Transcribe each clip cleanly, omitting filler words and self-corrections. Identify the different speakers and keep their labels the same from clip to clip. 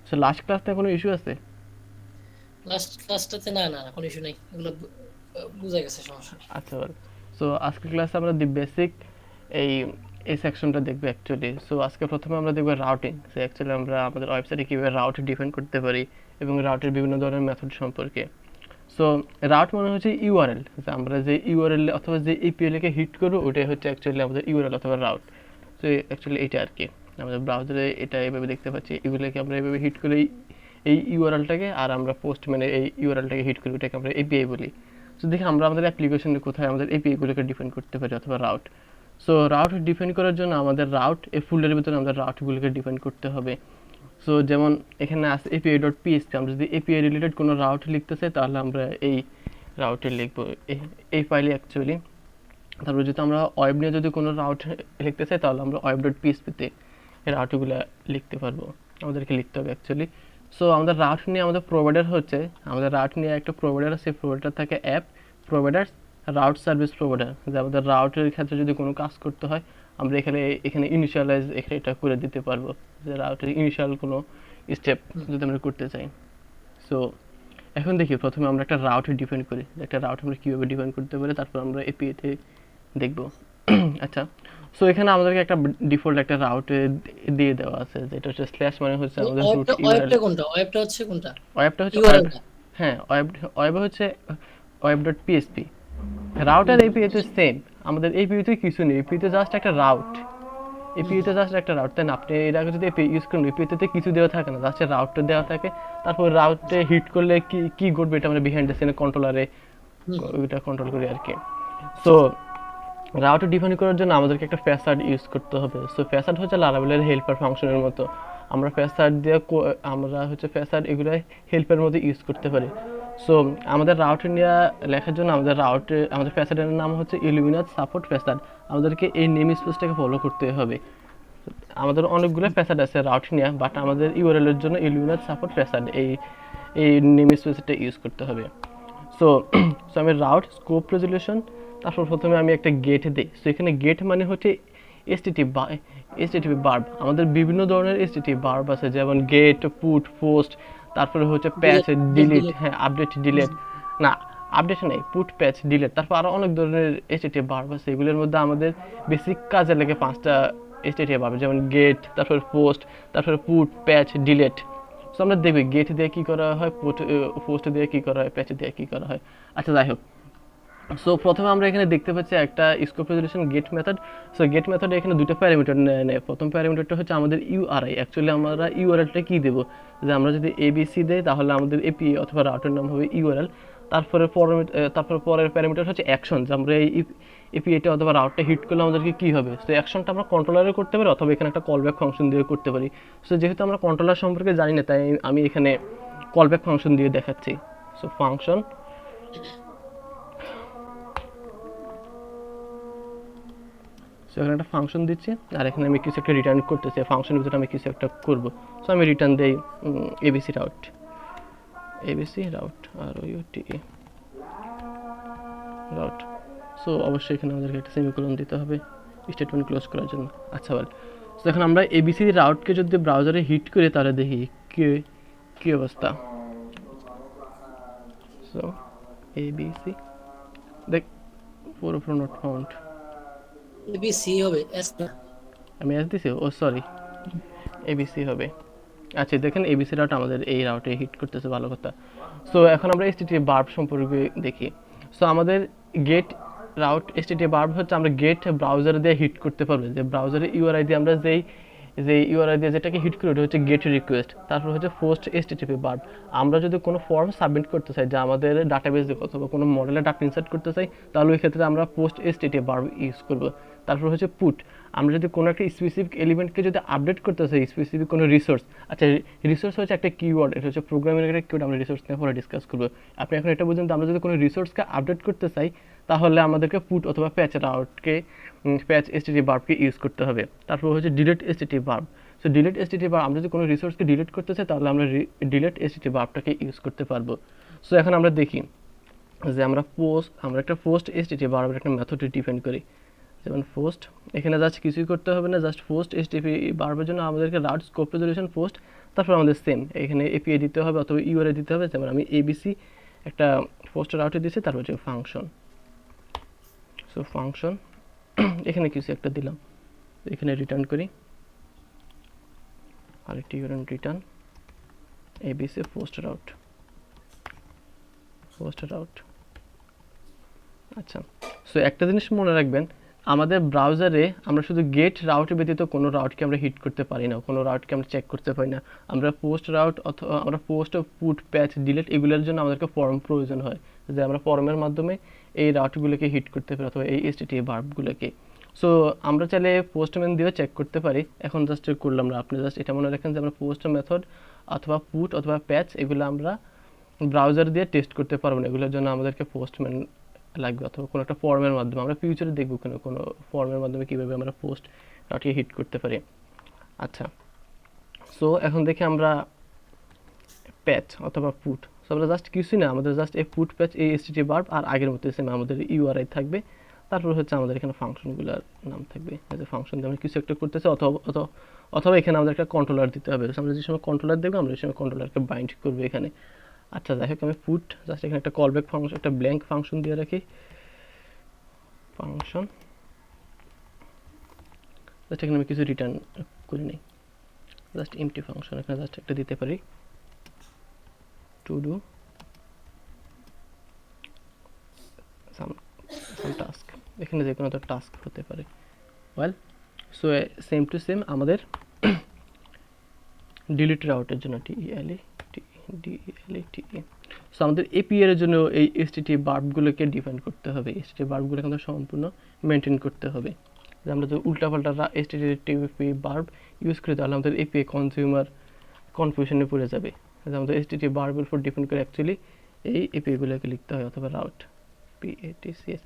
Speaker 1: So last ক্লাসে কোনো issue আছে?
Speaker 2: লাস্ট ক্লাসটাতে না না কোনো ইস্যু নাই, এগুলো বুঝা গেছে সমস্যা নেই।
Speaker 1: আচ্ছা বল। সো আজকের ক্লাসে আমরা দি বেসিক এই এই সেকশনটা দেখবো অ্যাকচুয়ালি। সো আজকে প্রথমে আমরা দেখবো রাউটিং। সো অ্যাকচুয়ালি আমরা আমাদের ওয়েবসাইটে কীভাবে রাউট ডিফাইন করতে পারি এবং রাউটের বিভিন্ন ধরনের মেথড সম্পর্কে। সো রাউট মানে হচ্ছে ইউআরএল, আমরা যে ইউআরএল অথবা যে এপিএল কে হিট করবো ওটাই হচ্ছে অ্যাকচুয়ালি আমাদের ইউআরএল অথবা রাউট। সো অ্যাকচুয়ালি এটা আর কি আমাদের ব্রাউজারে এটা এভাবে দেখতে পাচ্ছি, এগুলোকে আমরা এভাবে হিট করি এই ইউআরএলটাকে, আর আমরা পোস্ট মানে এই ইউআরএলটাকে হিট করি, ওটাকে আমরা এপিআই বলি। সো দেখি আমরা আমাদের অ্যাপ্লিকেশনে কোথায় আমাদের এপিআইগুলোকে ডিফাইন করতে পারি অথবা রাউট। সো রাউট ডিফাইন করার জন্য আমাদের রাউট এই ফোল্ডারের ভিতরে আমাদের রাউটগুলোকে ডিফাইন করতে হবে। সো যেমন এখানে আছে এপিআই ডট পিএসপি, আমরা যদি এপিআই রিলেটেড কোনো রাউট লিখতে চাই তাহলে আমরা এই রাউটে লিখবো এই ফাইলে অ্যাকচুয়ালি। তারপর যদি আমরা ওয়েব নিয়ে যদি কোনো রাউট লিখতে চাই তাহলে আমরা ওয়েব ডট পিএসপিতে এই রাউটগুলো লিখতে পারবো, আমাদেরকে লিখতে হবে অ্যাকচুয়ালি। সো আমাদের রাউট নিয়ে আমাদের প্রোভাইডার হচ্ছে, আমাদের রাউট নিয়ে একটা প্রোভাইডার আছে, প্রোভাইডার থাকে app providers route service provider, যে আমাদের রাউটের ক্ষেত্রে যদি কোনো কাজ করতে হয় আমরা এখানে এখানে ইনিশিয়ালাইজ এখানে এটা করে দিতে পারবো, যে রাউটের ইনিশিয়াল কোনো স্টেপ
Speaker 2: হুম।
Speaker 1: যদি আমরা করতে চাই। সো এখন দেখি প্রথমে আমরা একটা রাউট ডিফাইন করি, একটা রাউট আমরা কীভাবে ডিফাইন করতে পারি, তারপর আমরা এপিআইতে দেখবো। আচ্ছা, সো এখানে আমাদেরকে একটা ডিফল্ট একটা রাউটে দিয়ে দেওয়া আছে, যেটা হচ্ছে স্ল্যাশ মানে হচ্ছে আমাদের রুট
Speaker 2: ওয়েবটা
Speaker 1: ইউআরএল।
Speaker 2: ওয়েবটা কোনটা, ওয়েবটা হচ্ছে কোনটা?
Speaker 1: ওয়েবটা হচ্ছে ওয়েব,
Speaker 2: ইউআরএলটা?
Speaker 1: হ্যাঁ ওয়েব, ওয়েবে হচ্ছে web dot PSP. Router API তো সেম, আমাদের এপিআইতে কিছু নেই, এপিআইতে জাস্ট একটা রাউট, এপিআইতে জাস্ট একটা রাউট, তাই না? আপনি এর আগে যদি এপিআই ইউজ করেন এপিআইতে কিছু দেওয়া থাকে না, জাস্ট রাউটটা দেওয়া থাকে, তারপর রাউটে হিট করলে কি কি ঘটবে এটা আমরা বিহাইন্ড দ্য সিনে কন্ট্রোলারে ওইটা কন্ট্রোল করি আর কি। সো রাউটে ডিফাইন করার জন্য আমাদেরকে একটা ফ্যাসাড ইউজ করতে হবে। সো ফ্যাসাড হচ্ছে লারাভেলের হেল্পার ফাংশনের মতো, আমরা ফ্যাসাড দিয়ে আমরা হচ্ছে ফ্যাসাড এগুলো হেল্পের মধ্যে ইউজ করতে পারি। সো আমাদের রাউটে নিয়ে লেখার জন্য আমাদের রাউটে আমাদের ফ্যাসাডের নাম হচ্ছে ইলুমিনাস সাপোর্ট ফ্যাসাড, আমাদেরকে এই নেম স্পেসটাকে ফলো করতে হবে। আমাদের অনেকগুলো ফ্যাসাড আছে রাউট নিয়ে, বাট আমাদের ইউআরএল এর জন্য ইলুমিনাস সাপোর্ট ফ্যাসাড এই এই নেম স্পেসটা ইউজ করতে হবে। সো সো আমি রাউট স্কোপ রেজলিউশন, তারপর প্রথমে আমি একটা গেট দিই। সো এখানে গেট মানে হচ্ছে এসটিটি বা এসটিটিপি বার্ব, আমাদের বিভিন্ন ধরনের এসটিটিপি বার্ব আছে, যেমন গেট, পুট, পোস্ট, তারপরে হচ্ছে প্যাচ,
Speaker 2: ডিলেট
Speaker 1: ডিলিট,
Speaker 2: ডিলেট।
Speaker 1: হ্যাঁ আপডেট, ডিলেট, না আপডেট নেই, পুট, প্যাচ, ডিলেট, তারপর আরও অনেক ধরনের এসটিটিপি বার্ব আছে। এগুলোর মধ্যে আমাদের বেসিক কাজে লাগে পাঁচটা এসটিটিপি বার্ব, যেমন গেট, তারপর পোস্ট, তারপর পুট, প্যাচ, ডিলেট। সো আমরা দেখবি গেট দিয়ে কী করা হয়, পোস্ট দিয়ে কী করা হয়, প্যাচ দিয়ে কী করা হয়। আচ্ছা যাই হোক, সো প্রথমে আমরা এখানে দেখতে পাচ্ছি একটা scope resolution get method. So get মেথডে এখানে দুটো প্যারামিটার নেয়। প্রথম প্যারামিটারটা হচ্ছে আমাদের ইউআরআই, অ্যাকচুয়ালি আমরা ইউআরএলটা কী দেবো, যে আমরা যদি এবিসি দেই তাহলে আমাদের এপি অথবা রাউটের নাম হবে ইউআরএল। তারপরে পরের প্যারামিটার হচ্ছে অ্যাকশন, যে আমরা এই এপিআইটা অথবা রাউটটা হিট করলে আমাদেরকে কী হবে। সো অ্যাকশনটা আমরা কন্ট্রোলারে করতে পারি অথবা এখানে একটা কলব্যাক ফাংশন দিয়ে করতে পারি। সো যেহেতু আমরা কন্ট্রোলার সম্পর্কে জানি না তাই আমি এখানে কলব্যাক ফাংশন দিয়ে দেখাচ্ছি। সো ফাংশন, সো এখানে একটা ফাংশন দিচ্ছি আর এখানে আমি কিছু একটা রিটার্ন করতেছি, ফাংশনের ভিতরে আমি কিছু একটা করব। সো আমি রিটার্ন দেই এবিসি রাউট, এবিসি রাউট আর ইউটি রাউট। সো অবশ্যই এখানে আমাদেরকে একটা সেমিকোলন দিতে হবে স্টেটমেন্ট ক্লোজ করার জন্য। আচ্ছা বল, সো এখন আমরা এবিসি রাউটকে যদি ব্রাউজারে হিট করি তাহলে দেখি কি কী অবস্থা। সো এবিসি দেখ, পুরো নট ফাউন্ড,
Speaker 2: এবিসি হবে, এস না।
Speaker 1: আমি এস দিছি, ও সরি এবিসি হবে। আচ্ছা দেখেন এবিসি রাউট আমাদের এই রাউটে হিট করতেছে, ভালো কথা। সো এখন আমরা এসটিটিপি বার্ব সম্পর্কে দেখি। সো আমাদের গেট রাউট এসটিটিপি বার্ব হচ্ছে আমরা গেট ব্রাউজারে দিয়ে হিট করতে পারবো, যে ব্রাউজারে ইউআরআই দিয়ে আমরা যে ইউআরআই দিয়ে যেটাকে হিট করি ওটা হচ্ছে গেট রিকোয়েস্ট। তারপর হচ্ছে পোস্ট এসটিটিপি বার্ব, আমরা যদি কোনো ফর্ম সাবমিট করতে চাই যা আমাদের ডাটাবেস অথবা কোনো মডেলে ডাটা ইনসার্ট করতে চাই তাহলে ওই ক্ষেত্রে আমরা পোস্ট এসটিটিপি বার্ব ইউজ করব। তারপর হচ্ছে পুট, আমরা যদি কোনো একটা স্পেসিফিক এলিমেন্টকে যদি আপডেট করতে চাই, স্পেসিফিক কোনো রিসোর্স, আচ্ছা রিসোর্স হচ্ছে একটা কিওয়ার্ড, এটা হচ্ছে প্রোগ্রামিং একটা কিওয়ার্ড, আমরা রিসোর্স নিয়ে পরে ডিসকাস করবো। আপনি এখন এটা বুঝুন, আমরা যদি কোনো রিসোর্সকে আপডেট করতে চাই তাহলে আমাদেরকে পুট অথবা প্যাচ রাউটকে, প্যাচ এসটিটি বার্বকে ইউজ করতে হবে। তারপর হচ্ছে delete STT verb. So delete STT verb, আমরা যদি কোনো রিসোর্সকে ডিলিট করতে চাই তাহলে আমরা ডিলিট এসটিটি বার্বটাকে ইউজ করতে পারবো। সো এখন আমরা দেখি যে আমরা একটা পোস্ট এসটিটি বার্বের একটা মেথড ডিফাইন করি, যেমন পোস্ট, এখানে জাস্ট কিছুই করতে হবে না, জাস্ট পোস্ট এসটিপি বারবার জন্য আমাদেরকে রাউট স্কোপ রেজলিউশন পোস্ট, তারপর আমাদের সেম এখানে এপিআই দিতে হবে অথবা ইউআরআই দিতে হবে। যেমন আমি এবিসি একটা পোস্ট রাউটে দিয়েছি, তারপর হচ্ছে ফাংশন। সো ফাংশন এখানে কিছু একটা দিলাম, এখানে রিটার্ন করি আরেকটি রিটার্ন এবিসি পোস্ট রাউট। আচ্ছা, সো একটা জিনিস মনে রাখবেন, আমাদের ব্রাউজারে আমরা শুধু গেট রাউট ব্যতীত কোনো রাউটকে আমরা হিট করতে পারি না, কোনো রাউটকে আমরা চেক করতে পারি না। আমরা পোস্ট রাউট অথবা আমরা পোস্ট, পুট, প্যাচ, ডিলিট এগুলোর জন্য আমাদেরকে ফর্ম প্রয়োজন হয়, যে আমরা ফর্মের মাধ্যমে এই রাউটগুলোকে হিট করতে পারি অথবা এই এসটিটিএ ভার্বগুলোকে। সো আমরা চাইলে পোস্টম্যান দিয়েও চেক করতে পারি, এখন জাস্ট করলাম না। আপনি জাস্ট এটা মনে রাখেন যে আমরা পোস্ট মেথড অথবা পুট অথবা প্যাচ এগুলো আমরা ব্রাউজার দিয়ে টেস্ট করতে পারবো না, এগুলোর জন্য আমাদেরকে পোস্টম্যান লাগবে অথবা কোনো একটা ফর্মের মাধ্যমে। আমরা ফিউচারে দেখবো কোনো ফর্মের মাধ্যমে কীভাবে আমরা পোস্ট রাউটকে হিট করতে পারি। আচ্ছা, সো এখন দেখি আমরা প্যাচ অথবা পুট। সো আমরা জাস্ট কিছুই না, আমাদের জাস্ট এই পুট প্যাচ এই এসটিটি ভার্ব আর আগের মতো সেম আমাদের ইউআরআই থাকবে, তারপর হচ্ছে আমাদের এখানে ফাংশনগুলোর নাম থাকবে। যে ফাংশন দিয়ে আমরা কিছু একটা করতেছি অথবা এখানে আমাদের একটা কন্ট্রোলার দিতে হবে। আমরা যে সময় কন্ট্রোলার দেবো আমরা ওই সময় কন্ট্রোলারকে বাইন্ড করবো এখানে। আচ্ছা, যাই হোক আমি পুট জাস্ট এখানে একটা কলব্যাক ফাংশন, একটা ব্ল্যাঙ্ক ফাংশন দিয়ে রাখি, ফাংশন জাস্ট এখানে আমি কিছু রিটার্ন করি নাই, জাস্ট এমটি ফাংশন এখানে জাস্ট একটা দিতে পারি, টু ডু সাম টাস্ক, এখানে যে কোনো একটা টাস্ক হতে পারে। Well, so same to same আমাদের ডিলিট রাউটের জন্য ডিএলই। সো আমাদের এপিআই এর জন্য এই এসটিটি ভার্বগুলোকে ডিফাইন করতে হবে, এসটিটি ভার্বগুলোকে আমাদের সম্পূর্ণ মেনটেন করতে হবে। যে আমরা যদি উল্টাপাল্টা এসটিটি ভার্ব ইউজ করি তাহলে আমাদের এপিআই কনজিউমার কনফিউশনে পড়ে যাবে। যে আমাদের এসটিটি ভার্বের উপর ডিপেন্ড করে অ্যাকচুয়ালি এই এপিআইগুলোকে লিখতে হয় অথবা রাউট পিএটিসিএস।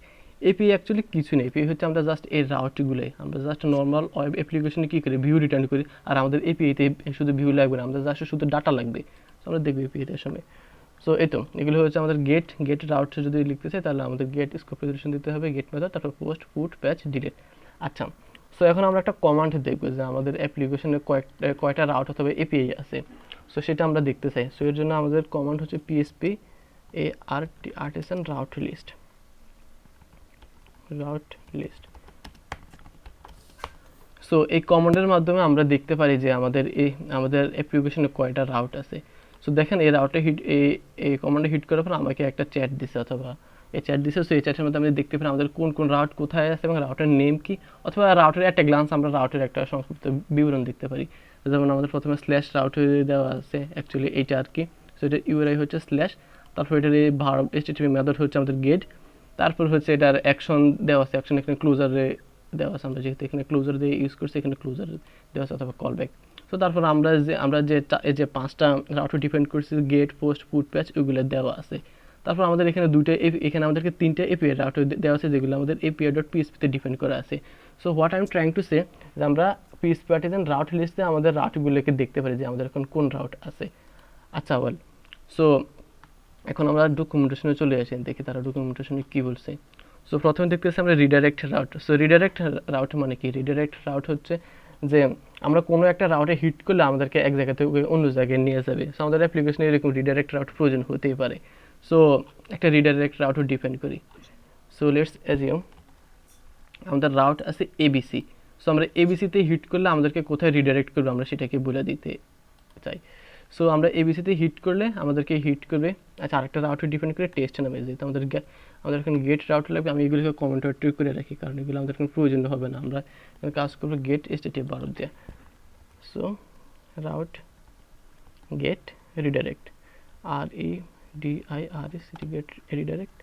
Speaker 1: এপিআই অ্যাকচুয়ালি কিছু নেই, এপিআই হচ্ছে আমরা জাস্ট এই রাউটগুলোই, আমরা জাস্ট নর্মাল ওয়েব অ্যাপ্লিকেশনে কী করি, ভিউ রিটার্ন করি, আর আমাদের এপিআইতে শুধু ভিউ লাগবে না, আমাদের জাস্ট শুধু ডাটা লাগবে। সো আমরা দেখবো এপিআইতে সময়। সো এই তো এগুলো হচ্ছে আমাদের গেট রাউট যদি লিখতে চাই তাহলে আমাদের গেট স্কোপ রেজলিউশন দিতে হবে, গেট মেথড, তারপর পোস্ট, পুট, প্যাচ, ডিলিট। আচ্ছা, সো এখন আমরা একটা কমান্ড দেখবো যে আমাদের অ্যাপ্লিকেশনে কয়টা রাউট অথবা এপিআই আছে, সো সেটা আমরা দেখতে চাই। সো এর জন্য আমাদের কমান্ড হচ্ছে PHP artisan route list. So এই কমান্ডের মাধ্যমে আমরা দেখতে পারি যে আমাদের অ্যাপ্লিকেশনে কয়টা রাউট আছে। সো দেখেন এই রাউটে এই কমান্ডে হিট করার পর আমাকে একটা চ্যাট দিছে অথবা এই চ্যাট দিছে। সো এই চ্যাটের মধ্যে আমি দেখতে পারি আমাদের কোন রাউট কোথায় আছে এবং রাউটের নেম কি, অথবা রাউটের একটা গ্লান্স আমরা রাউটের একটা সংক্ষিপ্ত বিবরণ দেখতে পারি। যেমন আমাদের প্রথমে স্ল্যাশ রাউট দেওয়া আছে, অ্যাকচুয়ালি এইটা আর কি। সো এটা ইউআরআই হচ্ছে স্ল্যাশ, তারপর এটার এই ভার্ব এসটিটিপি মেথড হচ্ছে আমাদের গেট, তারপর হচ্ছে এটার অ্যাকশন দেওয়া আছে, অ্যাকশন এখানে ক্লোজারে দেওয়া আছে, আমরা যেহেতু এখানে ক্লোজার দিয়ে ইউজ করছি এখানে ক্লোজার দেওয়া আছে অথবা কলব্যাক। সো তারপর আমরা যে পাঁচটা রাউট ডিপেন্ড করছি, গেট, পোস্ট, পুট, প্যাচ, ওইগুলো দেওয়া আছে। তারপর আমাদের এখানে এখানে আমাদেরকে তিনটে এপিআই রাউট দেওয়া আছে যেগুলো আমাদের API.php-তে ডিপেন্ড করা আছে। So what I am trying to say, যে আমরা PHP আর্টিসান রাউট লিস্টে আমাদের রাউটগুলোকে দেখতে পারি যে আমাদের এখন কোন রাউট আছে। আচ্ছা, ওয়েল, সো এখন আমরা ডকুমেন্টেশনে চলে আসি, দেখি তারা ডকুমেন্টেশনে কী বলছে। সো প্রথমে দেখতেছি আমরা redirect route. So redirect route মানে কি? রিডাইরেক্ট রাউট হচ্ছে যে আমরা কোনো একটা রাউটে হিট করলে আমাদেরকে এক জায়গা থেকে অন্য জায়গায় নিয়ে যাবে। সো আমাদের অ্যাপ্লিকেশনে এরকম রিডাইরেক্ট রাউট প্রয়োজন হতেই পারে। সো একটা রিডাইরেক্ট রাউটও ডিপেন্ড করি। সো লেটস অ্যাজিউম আমাদের রাউট আছে ABC। সো আমরা ABCতে হিট করলে আমাদেরকে কোথায় রিডাইরেক্ট করবে আমরা সেটাকে বলে দিতে চাই। সো আমরা ABCতে হিট করলে আমাদেরকে হিট করবে, আচ্ছা আরেকটা রাউটে ডিপেন্ড করে টেস্ট নামে, যেহেতু আমাদের এখানে গেট রাউট লাগবে, আমি এগুলোকে কমেন্ট করে রাখি কারণ এগুলো আমাদের কোনো প্রয়োজন হবে না। আমরা কাজ করবো গেট এসটিটিএফ ভার্ব দিয়ে। So route get redirect REDIRECT get redirect.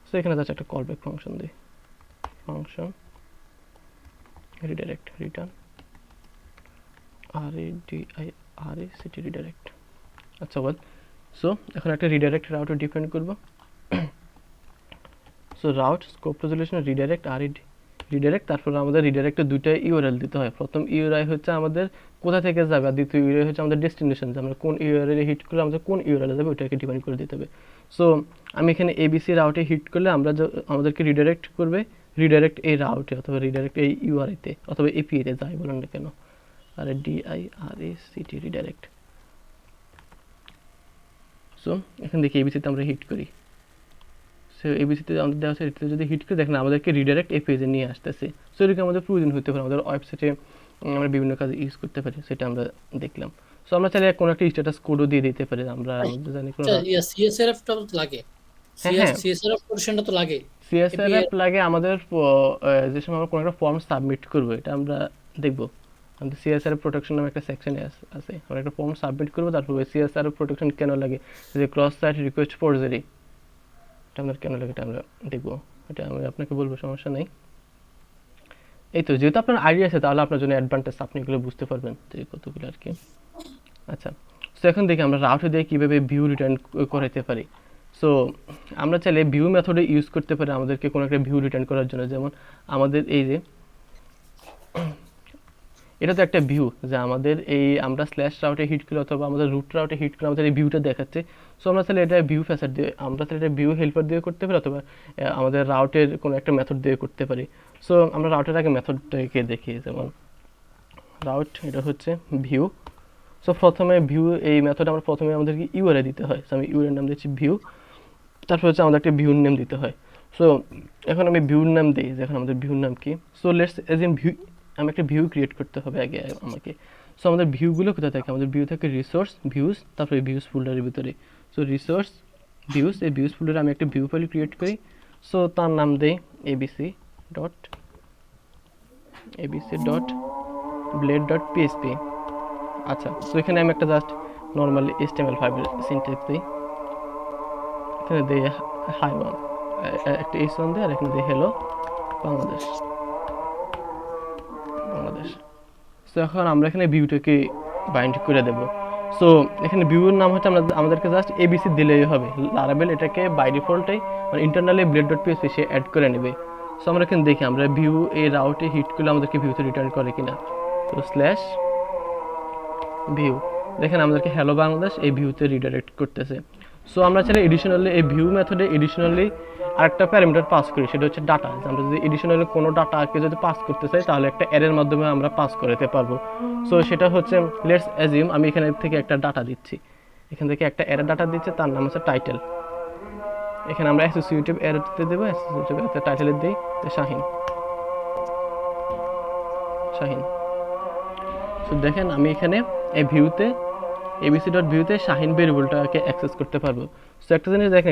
Speaker 1: So এখানে যাচ্ছে একটা কলব্যাক ফাংশন দিই, function redirect return REDIRECT redirect. আচ্ছা বল, সো এখন একটা রিডাইরেক্ট রাউটে ডিপেন্ড করবো। So route scope resolution redirect redirect, তারপর আমাদের রিডাইরেক্টে দুইটা ইউআরএল দিতে হয়। প্রথম ইউআরআই হচ্ছে আমাদের কোথা থেকে যাবে, আর দ্বিতীয় ইউআরআই হচ্ছে আমাদের ডেস্টিনেশন, যে আমরা কোন ইউআরএল হিট করলে আমাদের কোন ইউআরএল যাবে ওইটাকে ডিফাইন করে দিতে হবে। সো আমি এখানে ABC রাউটে হিট করলে আমাদেরকে রিডাইরেক্ট করবে রিডাইরেক্ট এই রাউটে অথবা রিডাইরেক্ট এই ইউআরআইতে অথবা এপিআইতে যাই বলেন না কেন, আর ডিআইআরএসিটি রিডাইরেক্ট। সো এখান থেকে এবিসিতে আমরা হিট করি। সো এবিসিতে আমাদের দেওয়া আছে, এটাতে যদি হিট করে দেখেন আমাদেরকে রিডাইরেক্ট এই পেজে নিয়ে আসতেছে। সো এরকম আমাদের প্রয়োজন হতে পারে, আমাদের ওয়েবসাইটে আমরা বিভিন্ন কাজে ইউজ করতে পারি, সেটা আমরা দেখলাম। সো আমরা চাইলে কোনো একটা স্ট্যাটাস কোডও দিয়ে দিতে পারি, আমরা আমাদের জানি কোনো
Speaker 2: সিএসআরএফ টা তো লাগে,
Speaker 1: হ্যাঁ
Speaker 2: সিএসআরএফ পোরশনটা তো লাগে,
Speaker 1: সিএসআরএফ লাগে আমাদের যে সময় আমরা কোনো একটা ফর্ম সাবমিট করবো, এটা আমরা দেখবো আমাদের সিএসআরএফ প্রোটেকশন নামে একটা সেকশনে আছে, আমরা একটা ফর্ম সাবমিট করবো, তারপর সিএসআরএফ প্রোটেকশন কেন লাগে, যে ক্রস সাইট রিকোয়েস্ট ফরজারি এটা আমরা কেন লাগে এটা আমরা দেখবো, এটা আমি আপনাকে বলবো, সমস্যা নেই। এই তো যেহেতু আপনার আইডিয়া আছে তাহলে আপনার জন্য অ্যাডভান্টেজ, আপনি এগুলো বুঝতে পারবেন যে কতগুলো আর কি। আচ্ছা, সো এখন দেখি আমরা রাউটে দিয়ে কীভাবে ভিউ রিটার্ন করাইতে পারি। সো আমরা চাইলে ভিউ মেথডে ইউজ করতে পারি আমাদেরকে কোনো একটা ভিউ রিটার্ন করার জন্য। যেমন আমাদের এই যে এটা তো একটা ভিউ, যে আমাদের এই আমরা স্ল্যাশ রাউটে হিট করলে অথবা আমাদের রুট রাউটে হিট করে আমাদের এই ভিউটা দেখাচ্ছে। সো আমরা চাইলে এটা ভিউ ফ্যাসার দিয়ে, আমরা চাইলে এটা ভিউ হেল্পার দিয়ে করতে পারি অথবা আমাদের রাউটের কোনো একটা মেথড দিয়ে করতে পারি। সো আমরা রাউটের আগে মেথডটাকে দেখি, যেমন রাউট এটা হচ্ছে ভিউ। সো প্রথমে ভিউ এই মেথডে আমরা প্রথমে আমাদেরকে ইউআরআই দিতে হয়। সো আমি ইউআরআই নাম দিচ্ছি ভিউ, তারপর হচ্ছে আমাদের একটা ভিউর নেম দিতে হয়। সো এখন আমি ভিউর নাম দিই, যে এখন আমাদের ভিউর নাম কি। সো লেটস এজিউম ভিউ, আমি একটা ভিউ ক্রিয়েট করতে হবে আগে আমাকে। সো আমাদের ভিউগুলো কোথায় থাকে, আমাদের ভিউ থাকে রিসোর্স ভিউজ, তারপরে ভিউজ ফোল্ডারের ভিতরে। সো রিসোর্স ভিউজ, এই ভিউজ ফোল্ডারে আমি একটা ভিউ ফাইল ক্রিয়েট করি। সো তার নাম দেই ABC dot blade dot PSP. আচ্ছা, সো এখানে আমি একটা জাস্ট নর্মালি HTML5 সিনট্যাক্স দিই, এখানে দিই হাই ওয়ান, একটা H1 দিই, আর এখানে দিই হ্যালো বাংলাদেশ। সো এখন আমরা এখানে ভিউটাকে বাইন্ড করে দেব। সো এখানে ভিউর নাম হচ্ছে আমাদেরকে জাস্ট এবিসি দিলেই হবে, লারাবেল এটাকে বাই ডিফল্টেই মানে ইন্টারনালি ব্লেড ডট পিএসপি সে অ্যাড করে নেবে। সো আমরা এখানে দেখি আমরা ভিউ এই রাউটে হিট করলে আমাদেরকে ভিউতে রিটার্ন করে কিনা। তো স্ল্যাশ ভিউ, দেখেন আমাদেরকে হ্যালো বাংলাদেশ এই ভিউতে রিডাইরেক্ট করতেছে। সো আমরা চাইলে এডিশনালি এই ভিউ মেথডে এডিশনালি আরেকটা প্যারামিটার পাস করি, সেটা হচ্ছে ডাটা। আমরা যদি এডিশনালি কোনো ডাটাকে যদি পাস করতে চাই তাহলে একটা অ্যারের মাধ্যমে আমরা পাস করতে পারবো। সো সেটা হচ্ছে লেটস অ্যাজিউম আমি এখানে থেকে একটা ডাটা দিচ্ছি, এখান থেকে একটা অ্যারে ডাটা দিচ্ছে, তার নাম হচ্ছে টাইটেল। এখানে আমরা অ্যাসোসিয়েটিভ অ্যারেতে দেবো, অ্যাসোসিয়েটিভ অ্যারে টাইটেলে দিই শাহিন। সো দেখেন আমি এখানে এই ভিউতে এবিসি ডট ভিউতে শাহিন ভেরিয়েবলটাকে অ্যাক্সেস করতে পারবো। সো একটা জিনিস দেখেন,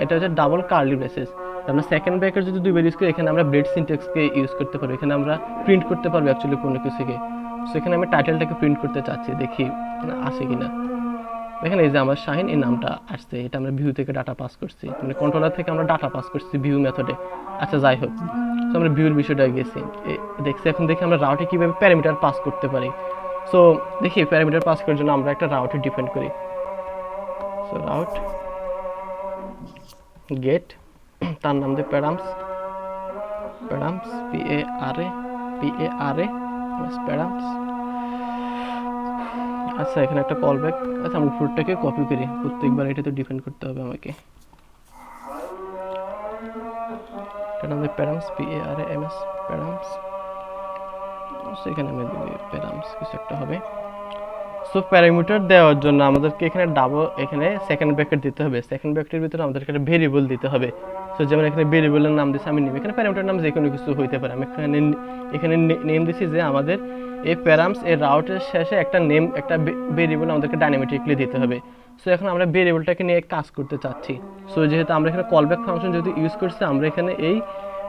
Speaker 1: এটা হচ্ছে ডাবল কার্লি ব্রেসেস। আমরা সেকেন্ড ব্র্যাকেট যদি দুইবার ইউজ করি, এখানে আমরা ব্লেড সিনট্যাক্সকে ইউজ করতে পারবো, এখানে আমরা প্রিন্ট করতে পারবো অ্যাকচুয়ালি কোনো কিছুকে। সো এখানে আমি টাইটেলটাকে প্রিন্ট করতে চাচ্ছি, দেখি আসে কিনা। দেখেন এই যে আমার শাহিন এই নামটা আসছে, এটা আমরা ভিউ থেকে ডাটা পাস করছি, মানে কন্ট্রোলার থেকে আমরা ডাটা পাস করছি ভিউ মেথডে। আচ্ছা যাই হোক, তো আমরা ভিউর বিষয়টা গেছি দেখছি। এখন দেখি আমরা রাউটে কীভাবে প্যারামিটার পাস করতে পারি। সো দেখি প্যারামিটার পাস করার জন্য আমরা একটা রাউটে ডিপেন্ড করি। সো রাউট গেট, তার নাম দিয়ে প্যারামস প্যারামস। আচ্ছা এখানে একটা কল ব্যাক। আচ্ছা আমি উপরটাকে কপি করি, প্রত্যেকবার এটা তো ডিপেন্ড করতে হবে আমাকে। এটার নাম দিয়ে প্যারামস প্যারামস। সেখানে আমি দিই প্যারামস কিছু একটা হবে। সো প্যারামিটার দেওয়ার জন্য আমাদেরকে এখানে সেকেন্ড ব্র্যাকেট দিতে হবে, সেকেন্ড ব্র্যাকেটের ভিতরে আমাদেরকে একটা ভেরিয়েবল দিতে হবে। সো যেমন এখানে ভেরিয়েবলের নাম দিচ্ছি আমি নেম, এখানে প্যারামিটার নাম যে কোনো কিছু হইতে পারে। আমি এখানে নেম দিচ্ছি যে আমাদের এই প্যারামস এর রাউটের শেষে একটা নেম, একটা ভেরিয়েবল আমাদেরকে ডাইনামিকলি দিতে হবে। সো এখন আমরা ভেরিয়েবলটাকে নিয়ে কাজ করতে চাচ্ছি। সো যেহেতু আমরা এখানে কলব্যাক ফাংশন যেহেতু ইউজ করছি, আমরা এখানে এই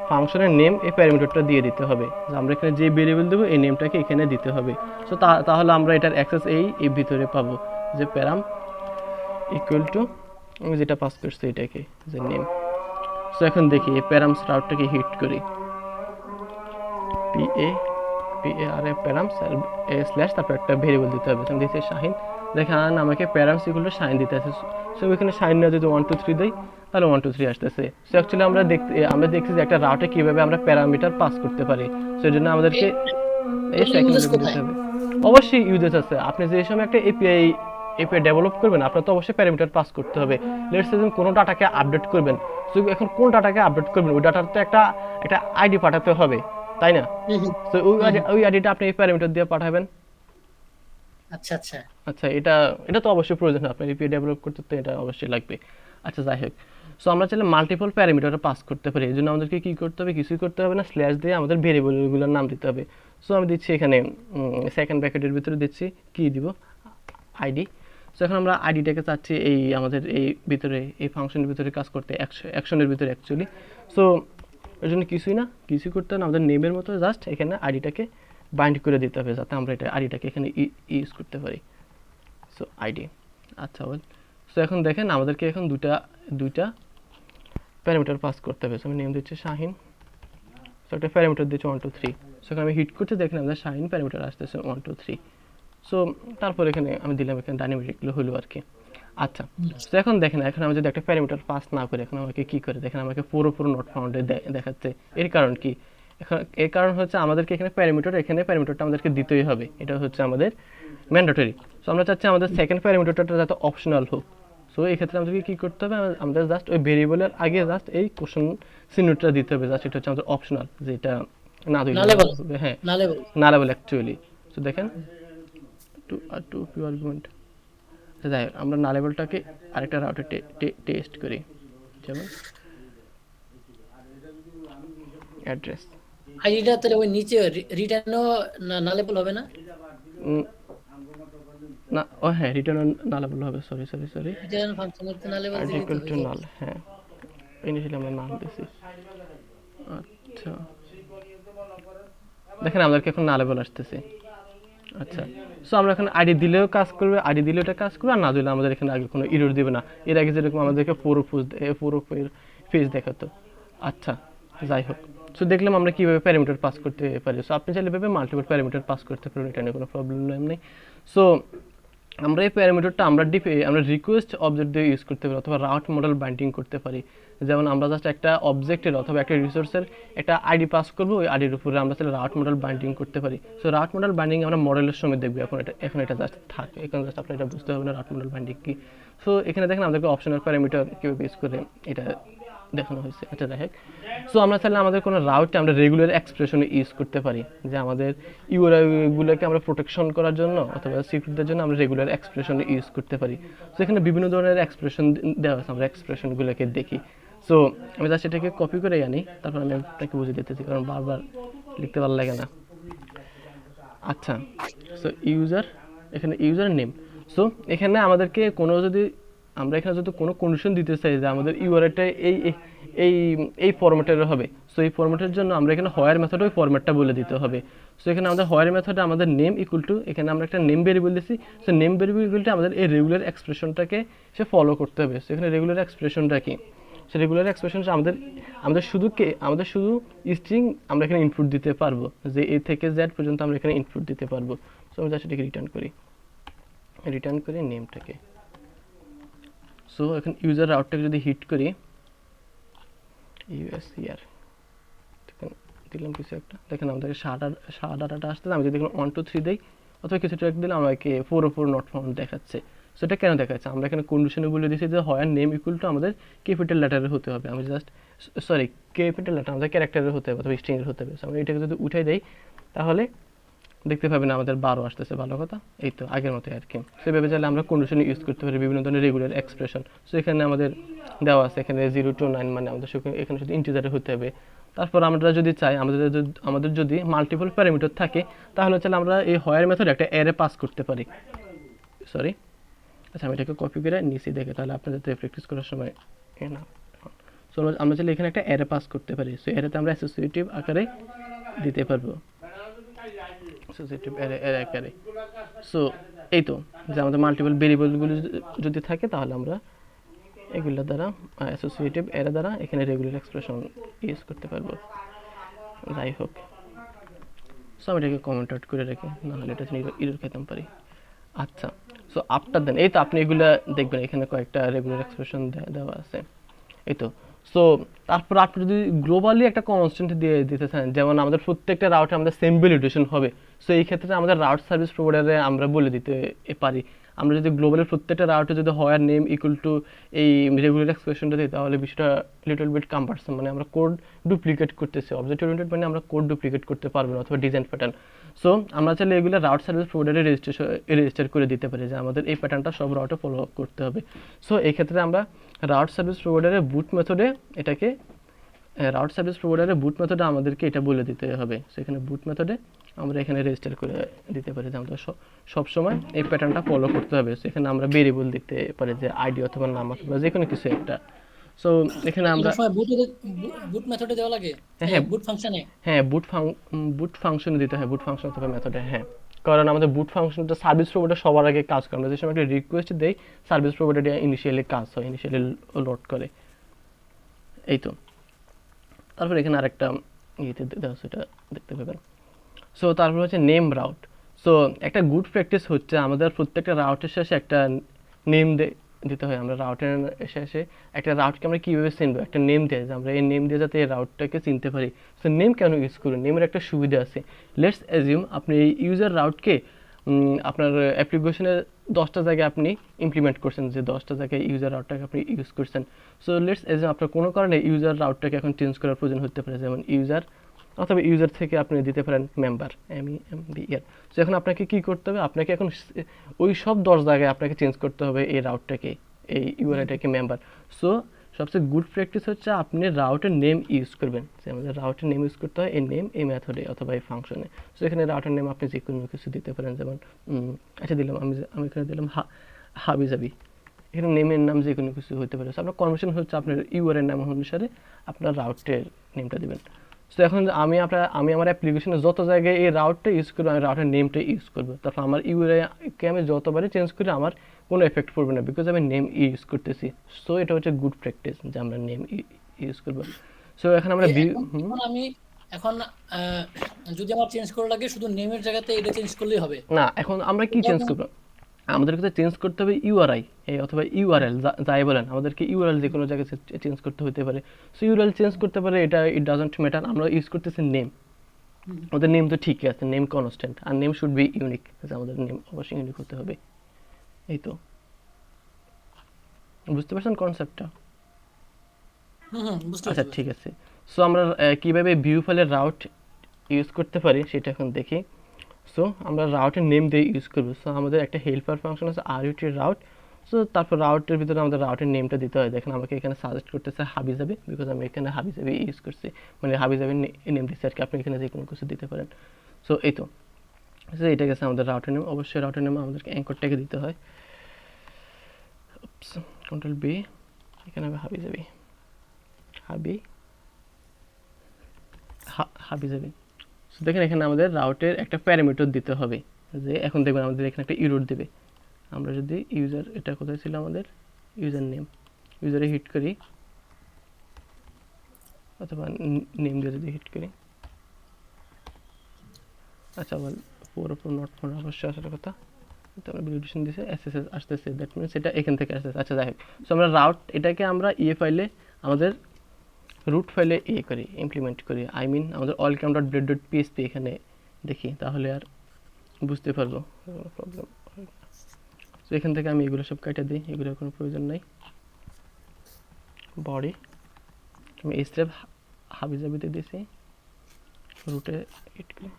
Speaker 1: ফাংশনের নেম এই প্যারামিটারটা দিয়ে দিতে হবে, যে আমরা এখানে যে ভেরিয়েবল দেবো এই নেমটাকে এখানে দিতে হবে। সো তাহলে আমরা এটার অ্যাক্সেস এই ভিতরে পাবো, যে প্যারাম ইকুয়াল টু আমি যেটা পাস করছি এটাকে যে নেম। সো এখন দেখি এই প্যারামস রাউটটাকে হিট করি, প্যারামস স্ল্যাশ তারপর একটা ভেরিয়েবল দিতে হবে। আমি দিচ্ছি শাহিন, দেখেন আমাকে প্যারামস ইকুয়াল টু শাহিন দিতে আছে। সো এখানে শাহিন না যদি 1 2 3 দেই তাহলে 1 2 3 আসতেছে। সো অ্যাকচুয়ালি আমরা দেখছি যে একটা রাউটে কীভাবে আমরা প্যারামিটার পাস করতে পারি। সো এর জন্য আমাদেরকে এই সেকেন্ড দিতে হবে। অবশ্যই ইউজেস আছে, আপনি যে সময় একটা এপিআই এপিআই ডেভেলপ করবেন আপনার তো অবশ্যই প্যারামিটার পাস করতে হবে। লেটস সে কোনো ডাটাকে আপডেট করবেন, তো এখন কোন ডাটাকে আপডেট করবেন ওই ডাটার তো একটা একটা আইডি পাঠাতে হবে, তাই না?
Speaker 2: হুম হুম
Speaker 1: তো
Speaker 2: হুম হুম।
Speaker 1: ওই আইডিটা আপনি এই প্যারামিটার দিয়ে পাঠাবেন।
Speaker 2: আচ্ছা আচ্ছা।
Speaker 1: আচ্ছা, এটা এটা তো অবশ্যই প্রয়োজন, আপনার এপিআই ডেভেলপ করতে তো এটা অবশ্যই লাগবে। আচ্ছা যাই হোক, সো আমরা চাইলে মাল্টিপল প্যারামিটার পাস করতে পারি, এই জন্য আমাদেরকে কি করতে হবে, কিছুই করতে হবে না, স্ল্যাশ দিয়ে আমাদের ভেরিয়েবলগুলোর নাম দিতে হবে। সো আমি দিচ্ছি এখানে সেকেন্ড ব্র্যাকেটের ভিতরে দিচ্ছি কি দিব, আইডি। সো এখন আমরা আইডিটাকে চাচ্ছি এই আমাদের এই ভিতরে এই ফাংশনের ভিতরে কাজ করতে, অ্যাকশনের ভিতরে অ্যাকচুয়ালি। সো এর জন্য কিছুই করতে হবে না, আমাদের নেমের মতো জাস্ট এখানে আইডিটাকে বাইন্ড করে দিতে হবে যাতে আমরা এটা আইডিটাকে এখানে ইউজ করতে পারি। সো আইডি, আচ্ছা ওয়েল। সো এখন দেখেন আমাদেরকে এখন দুইটা প্যারামিটার পাস করতে হবে। সো আমি নেম দিচ্ছি শাহিন, সো একটা প্যারামিটার দিচ্ছি 1 2 3। সো এখানে আমি হিট করতে দেখেন আমাদের শাহিন প্যারামিটার আসতেছে 1 2 3। সো তারপর এখানে আমি দিলাম এখানে ডাইনামিকগুলো হলো আর কি। আচ্ছা, তো এখন দেখেন এখন আমি যদি একটা প্যারামিটার পাস না করি এখন আমাকে কি করে দেখেন, আমাকে পুরো নট ফাউন্ডে দেখাচ্ছে। এর কারণ কি? এখন এর কারণ হচ্ছে আমাদেরকে এখানে প্যারামিটারটা আমাদেরকে দিতেই হবে, এটা হচ্ছে আমাদের ম্যান্ডেটরি। সো আমরা চাচ্ছি আমাদের সেকেন্ড প্যারামিটারটা যাতে অপশনাল হোক। সো এই ক্ষেত্রে আমাদেরকে কি করতে হবে, আমাদের জাস্ট ওই ভেরিয়েবলের আগে জাস্ট এই কোশ্চেন চিহ্নটা দিতে হবে, জাস্ট এটা হচ্ছে আমাদের অপশনাল, যেটা না দিলে
Speaker 2: নালেবল
Speaker 1: হবে। হ্যাঁ,
Speaker 2: নালেবল।
Speaker 1: নালেবল অ্যাকচুয়ালি। সো দেখেন টু পিউ আর্গুমেন্ট। যাই হোক, আমরা নালেবলটাকে আরেকটা রাউটে টেস্ট করি, যেমন অ্যাড্রেস।
Speaker 2: আইডিটা তাহলে ওই নিচে রিটার্নও নালেবল হবে না?
Speaker 1: না ও হ্যাঁ, রিটার্ন নালেবল হবে, সরি
Speaker 2: রিটার্ন ফাংশনের তো নালেবল
Speaker 1: আর
Speaker 2: দিলেই তো
Speaker 1: ইকুয়াল
Speaker 2: হয়ে
Speaker 1: টু
Speaker 2: যাবে।
Speaker 1: নাল। হ্যাঁ, ইনিশিয়ালি আমরা নাল দিছি। আচ্ছা দেখেন আমাদেরকে এখন নালেবল আসতেছে। আচ্ছা, সো আমরা এখন আইডি দিলেও কাজ করবে, আইডি দিলেও এটা কাজ করবে, আর না দিলে আমাদের এখানে আগে কোনো এরর দিবে না। এর আগে যেরকম আমাদেরকে পুরো পেজ দেখাতো। আচ্ছা যাই হোক, সো দেখলাম আমরা কীভাবে প্যারামিটার পাস করতে পারি। সো আপনি চাইলে ভেবে মাল্টিপল প্যারামিটার পাস করতে পারেন, এটা নিয়ে কোনো প্রবলেম নেই। সো আমরা এই প্যারামিটারটা আমরা রিকোয়েস্ট অবজেক্ট দিয়ে ইউজ করতে পারি অথবা রাউট মডেল বাইন্ডিং করতে পারি। যেমন আমরা জাস্ট একটা অবজেক্টের অথবা একটা রিসোর্সের একটা আইডি পাস করবো, ওই আইডির উপরে আমরা তাহলে রাউট মডেল বাইন্ডিং করতে পারি। সো রাউট মডেল বাইন্ডিং আমরা মডেলের সময় দেখবো, এখন এটা জাস্ট থাকে, এখন জাস্ট আপনি এটা বুঝতে হবে না রাউট মডেল বাইন্ডিং কি। সো এখানে দেখেন আমাদেরকে অপশনাল প্যারামিটার কীভাবে ইউজ করে এটা দেখানো হয়েছে। আচ্ছা যাই হোক, সো আমরা চাইলে আমাদের কোনো রাউটে আমরা রেগুলার এক্সপ্রেশনে ইউজ করতে পারি, যে আমাদের ইউআরআইগুলোকে আমরা প্রোটেকশন করার জন্য অথবা সিকিউরিটির জন্য আমরা রেগুলার এক্সপ্রেশনে ইউজ করতে পারি। সো এখানে বিভিন্ন ধরনের এক্সপ্রেশন দেওয়া আছে, আমরা এক্সপ্রেশনগুলোকে দেখি। সো আমি জাস্ট এটাকে কপি করে আনি, তারপর আমি আপনাকে বুঝিয়ে দিতেছি, কারণ বারবার লিখতে ভালো লাগে না। আচ্ছা, সো এখানে ইউজার নেম। সো এখানে আমাদেরকে আমরা এখানে যদি কোনো কন্ডিশন দিতে চাই যে আমাদের ইউআরআইটা এই এই এই ফরম্যাটের হবে, সো এই ফরম্যাটের জন্য আমরা এখানে হোয়ার মেথডে ওই ফরম্যাটটা বলে দিতে হবে। সো এখানে আমাদের হোয়ার মেথডে আমাদের নেম ইকুয়াল টু, এখানে আমরা একটা নেম ভেরিয়েবল দিচ্ছি। সো নেম ভেরিয়েবলটা আমাদের এই রেগুলার এক্সপ্রেশনটাকে সে ফলো করতে হবে। সো এখানে রেগুলার এক্সপ্রেশনটা কি, সে রেগুলার এক্সপ্রেশন আমাদের শুধু স্ট্রিং আমরা এখানে ইনপুট দিতে পারবো, যে এ থেকে জেড পর্যন্ত আমরা এখানে ইনপুট দিতে পারবো। সো আমি জাস্ট এটাকে রিটার্ন করি নেমটাকে। সো এখন ইউজার রাউটটাকে যদি হিট করি, ইউএসসিআর দিলাম কিছু একটা, দেখেন আমাদেরকে সাদা ডাটা আসতে, আমি যদি এখানে 1 2 3 দিই অথবা কিছু ট্র্যাক দিলে আমাকে 404 নট ফাউন্ড দেখাচ্ছে। সো এটা কেন দেখাচ্ছে, আমরা এখানে কন্ডিশনে বলে দিয়েছি যে হয় নেম ইকুয়াল টু আমাদের ক্যাপিটাল লেটারের হতে হবে, আমি জাস্ট ক্যাপিটাল লেটার আমাদের ক্যারেক্টারের হতে হবে অথবা স্ট্রিংয়ের হতে হবে। সো আমি এটাকে যদি উঠাই দেই তাহলে দেখতে পাবেন আমাদের 12 আসতেছে, ভালো কথা, এই তো আগের মতো আর কি। সেভাবে চাইলে আমরা কন্ডিশনে ইউজ করতে পারি বিভিন্ন ধরনের রেগুলার এক্সপ্রেশন। সো এখানে আমাদের দেওয়া আছে এখানে 0 to 9, মানে আমাদের এখানে শুধু ইন্টিজারে হতে হবে। তারপর আমরা যদি চাই আমাদের যদি মাল্টিপল প্যারামিটার থাকে তাহলে চাইলে আমরা এই হোয়ার মেথডে একটা অ্যারে পাস করতে পারি। আচ্ছা আমি এটাকে কপি করে নিচে দেখে, তাহলে আপনাদের প্র্যাকটিস করার সময় না। সো আমরা চাইলে এখানে একটা অ্যারে পাস করতে পারি। সো অ্যারেতে আমরা অ্যাসোসিয়েটিভ আকারে দিতে পারবো, আকারে। সো এই তো, যে আমাদের মাল্টিপল ভেরিয়েবলগুলো যদি থাকে তাহলে আমরা এগুলো দ্বারা অ্যাসোসিয়েটিভ অ্যারে দ্বারা এখানে রেগুলার এক্সপ্রেশন ইউজ করতে পারবো। যাই হোক, সো আমি এটাকে কমেন্ট আউট করে রাখি, নাহলে এটা ইরর খেতাম পারি। আচ্ছা, সো আফটার দেন এই তো আপনি এগুলো দেখবেন, এখানে কয়েকটা রেগুলার এক্সপ্রেশন দেওয়া আছে, এই তো। সো তারপর আপনি যদি গ্লোবালি একটা কনস্ট্যান্ট দিয়ে দিতে চান, যেমন আমাদের প্রত্যেকটা রাউটে আমাদের সেম ভ্যালিডেশন হবে, সো এই ক্ষেত্রে আমাদের রাউট সার্ভিস প্রোভাইডারে আমরা বলে দিতে পারি আমরা যদি গ্লোবালের প্রত্যেকটা রাউটে যদি হয় নেম ইকুয়াল টু এই রেগুলার এক্সপ্রেশনটা দিই, তাহলে বিষয়টা লিটল বিট কাম্পারসাম, মানে আমরা কোড ডুপ্লিকেট করতেছি। অবজেক্ট ওরিয়েন্টেড মানে আমরা কোড ডুপ্লিকেট করতে পারবো না, অথবা ডিজাইন প্যাটার্ন। সো আমরা চাইলে এগুলো রাউট সার্ভিস প্রোভাইডারে রেজিস্টার করে দিতে পারি যে আমাদের এই প্যাটার্নটা সব রাউটে ফলো করতে হবে। সো এই ক্ষেত্রে আমরা রাউট সার্ভিস প্রোভাইডারের বুট মেথডে এটাকে রাউট সার্ভিস প্রোভাইডারের বুট মেথডে আমাদেরকে এটা বলে দিতে হবে। সো এখানে বুট মেথডে আমরা এখানে রেজিস্টার করে দিতে পারি যে আমাদের সবসময় এই প্যাটার্নটা ফলো করতে হবে। সো এখানে আমরা ভেরিয়েবল দিতে পারি যে আইডি অথবা নাম অথবা যে কোনো কিছু একটা। সো এখানে আমরা
Speaker 2: বুট মেথডে দেওয়া লাগে,
Speaker 1: হ্যাঁ
Speaker 2: বুট ফাংশনে।
Speaker 1: হ্যাঁ বুট ফাংশনে দিতে হয়, বুট ফাংশন অথবা মেথডে। হ্যাঁ, কারণ আমাদের বুট ফাংশনটা সার্ভিস প্রোভাইডার সবার আগে কাজ করে। আমরা যে সময় একটা রিকোয়েস্ট দেই, সার্ভিস প্রোভাইডার ইনিশিয়ালি কাজ হয়, ইনিশিয়ালি লোড করে। এই তো, তারপর এখানে আরেকটা ইয়েতে দেওয়া সেটা দেখতে পাবেন। সো তারপর হচ্ছে নেম রাউট। সো একটা গুড প্র্যাকটিস হচ্ছে আমাদের প্রত্যেকটা রাউটের শেষে একটা নেম দিতে হয়। আমরা রাউটের শেষে একটা রাউটকে আমরা কীভাবে চিনবো, একটা নেম দিয়ে, যে আমরা এই নেম দিয়ে যাতে এই রাউটটাকে চিনতে পারি। সো নেম কেন ইউজ করি? নেমের একটা সুবিধা আছে। লেটস অ্যাজিউম আপনি এই ইউজার রাউটকে আপনার অ্যাপ্লিকেশনের 10টা জায়গায় আপনি ইমপ্লিমেন্ট করছেন, যে 10টা জায়গায় ইউজার রাউটটাকে আপনি ইউজ করছেন। সো লেটস অ্যাজিউম আপনার কোনো কারণে ইউজার রাউটটাকে এখন চেঞ্জ করার প্রয়োজন হতে পারে, যেমন ইউজার অথবা ইউজার থেকে আপনি দিতে পারেন মেম্বার, MEMBR। সো এখন আপনাকে কী করতে হবে? আপনাকে এখন ওই সব 10 জায়গায় আপনাকে চেঞ্জ করতে হবে এই রাউটটাকে, এই ইউআরআইটাকে মেম্বার। সো সবচেয়ে গুড প্র্যাকটিস হচ্ছে আপনি রাউটের নেম ইউজ করবেন, যে আমাদের রাউটের নেম ইউজ করতে হয় এই নেম এই মেথডে অথবা এই ফাংশনে। সো এখানে রাউটের নেম আপনি যে কোনো কিছু দিতে পারেন, যেমন আচ্ছা দিলাম আমি এখানে দিলাম হাবিজাবি। এখানে নেমের নাম যে কোনো কিছু হতে পারে। সো আপনার কনভেনশন হচ্ছে আপনার ইউআরএর নাম অনুসারে আপনার রাউটের নেমটা দেবেন। সো এখন আমি আমার অ্যাপ্লিকেশনে যত জায়গায় এই রাউটটা ইউজ করবো, আমি রাউটের নেমটা ইউজ করবো। তারপর আমার ইউআরএকে আমি যতবারই চেঞ্জ করি আমার কোনো এফেক্ট পড়বে না, বিকজ আমি নেম ইউজ করতেছি। সো এটা হচ্ছে গুড প্র্যাকটিস যে আমরা নেম ইউজ করবো। সো এখন আমরা
Speaker 2: এখন যদি আমার চেঞ্জ করা লাগে, শুধু নেমের জায়গাতে এটা চেঞ্জ করলেই হবে
Speaker 1: না? এখন আমরা কি চেঞ্জ করবো? আমাদেরকে চেঞ্জ করতে হবে ইউআরআই অথবা ইউআরএল, যাই বলেন, আমাদেরকে ইউআরএল যে কোনো জায়গায় চেঞ্জ করতে হতে পারে। সো ইউআরএল চেঞ্জ করতে পারে, এটা ইট ডাজন্ট ম্যাটার। আমরা ইউজ করতেছি নেম, আমাদের নেম তো ঠিকই আছে, নেম কনস্ট্যান্ট, আর নেম শুড বি ইউনিক, আমাদের নেম অবশ্যই ইউনিক হতে হবে। এই তো, বুঝতে পারছেন কনসেপ্টটা? আচ্ছা ঠিক আছে। সো আমরা কীভাবে ভিউ ফাইলের রাউট ইউজ করতে পারি সেটা এখন দেখি। সো আমরা রাউটের নেম দিয়ে ইউজ করবো। সো আমাদের একটা হেল্পার ফাংশন আছে RUT রাউট। সো তারপর রাউটের ভিতরে আমাদের রাউটের নেমটা দিতে হয়। দেখেন আমাকে এখানে সাজেস্ট করতেছে হাবিজাবি, বিকজ আমি এখানে হাবিজাবি ইউজ করছি, মানে হাবিজাবির নেম দিচ্ছি আর কি। আপনি এখানে যে কোনো কিছু দিতে পারেন। সো এই তো, সো এটা গেছে আমাদের রাউটের নেম। অবশ্যই রাউটের নেম আমাদেরকে অ্যাঙ্করটাকে দিতে হয়। কন্ট্রোল B, এখানে হবে হাবিজাবি, হাবিজাবি। সো দেখেন এখানে আমাদের রাউটের একটা প্যারামিটার দিতে হবে, যে এখন দেখবেন আমাদের এখানে একটা ইরোড দেবে। আমরা যদি ইউজার, এটা কোথায় ছিল আমাদের ইউজার নেম, ইউজারে হিট করি অথবা নেম দিয়ে যদি হিট করি, আচ্ছা বল পুরো নট ফোন অবশ্যই আসার কথা, তো আমরা ভ্যালিডেশন দিয়েছে SSS আসতেছে, দ্যাট মিনস এটা এখান থেকে আসতেছে। আচ্ছা যাই হোক, সো আমরা রাউট এটাকে আমরা ফাইলে আমাদের রুট ফাইলে করি, ইমপ্লিমেন্ট করি। আই মিন আমাদের allcam.blade.php এখানে দেখি, তাহলে আর বুঝতে পারবো, প্রবলেম। তো এখান থেকে আমি এগুলো সব কেটে দিই, এগুলোর কোনো প্রয়োজন নেই। বডি আমি এই স্টেপ হাবিজাবিতে দিয়েছি, রুটে হিট করি।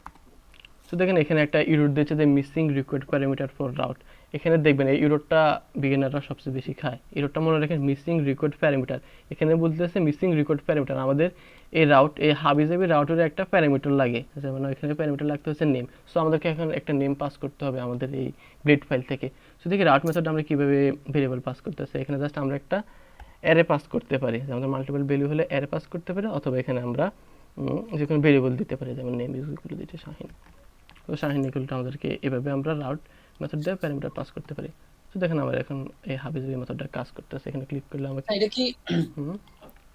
Speaker 1: তো দেখেন এখানে একটা ইরোড দিয়েছে যে missing required parameter for route. এখানে দেখবেন এই ইরোডটা বিগিনাররা সবচেয়ে বেশি খায়। ইরোডটা মনে রাখেন মিসিং রিকোয়ার্ড প্যারামিটার। এখানে বলতেছে মিসিং রিকোয়ার্ড প্যারামিটার, আমাদের এই রাউট, এই হাবিজাবি রাউটের একটা প্যারামিটার লাগে, যেমন এখানে প্যারামিটার লাগতে হচ্ছে নেম। সো আমাদেরকে এখন একটা নেম পাস করতে হবে আমাদের এই ব্লেড ফাইল থেকে। সো দেখি রাউট মেথড আমরা কীভাবে ভেরিয়েবল পাস করতেছে। এখানে জাস্ট আমরা একটা অ্যারে পাস করতে পারি, যে আমাদের মাল্টিপল ভ্যালু হলে অ্যারে পাস করতে পারি, অথবা এখানে আমরা যে কোনো ভেরিয়েবল দিতে পারি, যেমন নেম ইজ ইকুয়াল টু দিতে শাহিন। তো শাহিন ইকুয়াল টু আমাদেরকে এভাবে আমরা রাউট মেথড দিয়ে প্যারামিটার পাস করতে পারি। তো দেখেন আমরা এখন এই হাবিজাবি মেথডটা কাজ করতেছে। এখানে ক্লিক করলে আমাকে
Speaker 2: এটা কি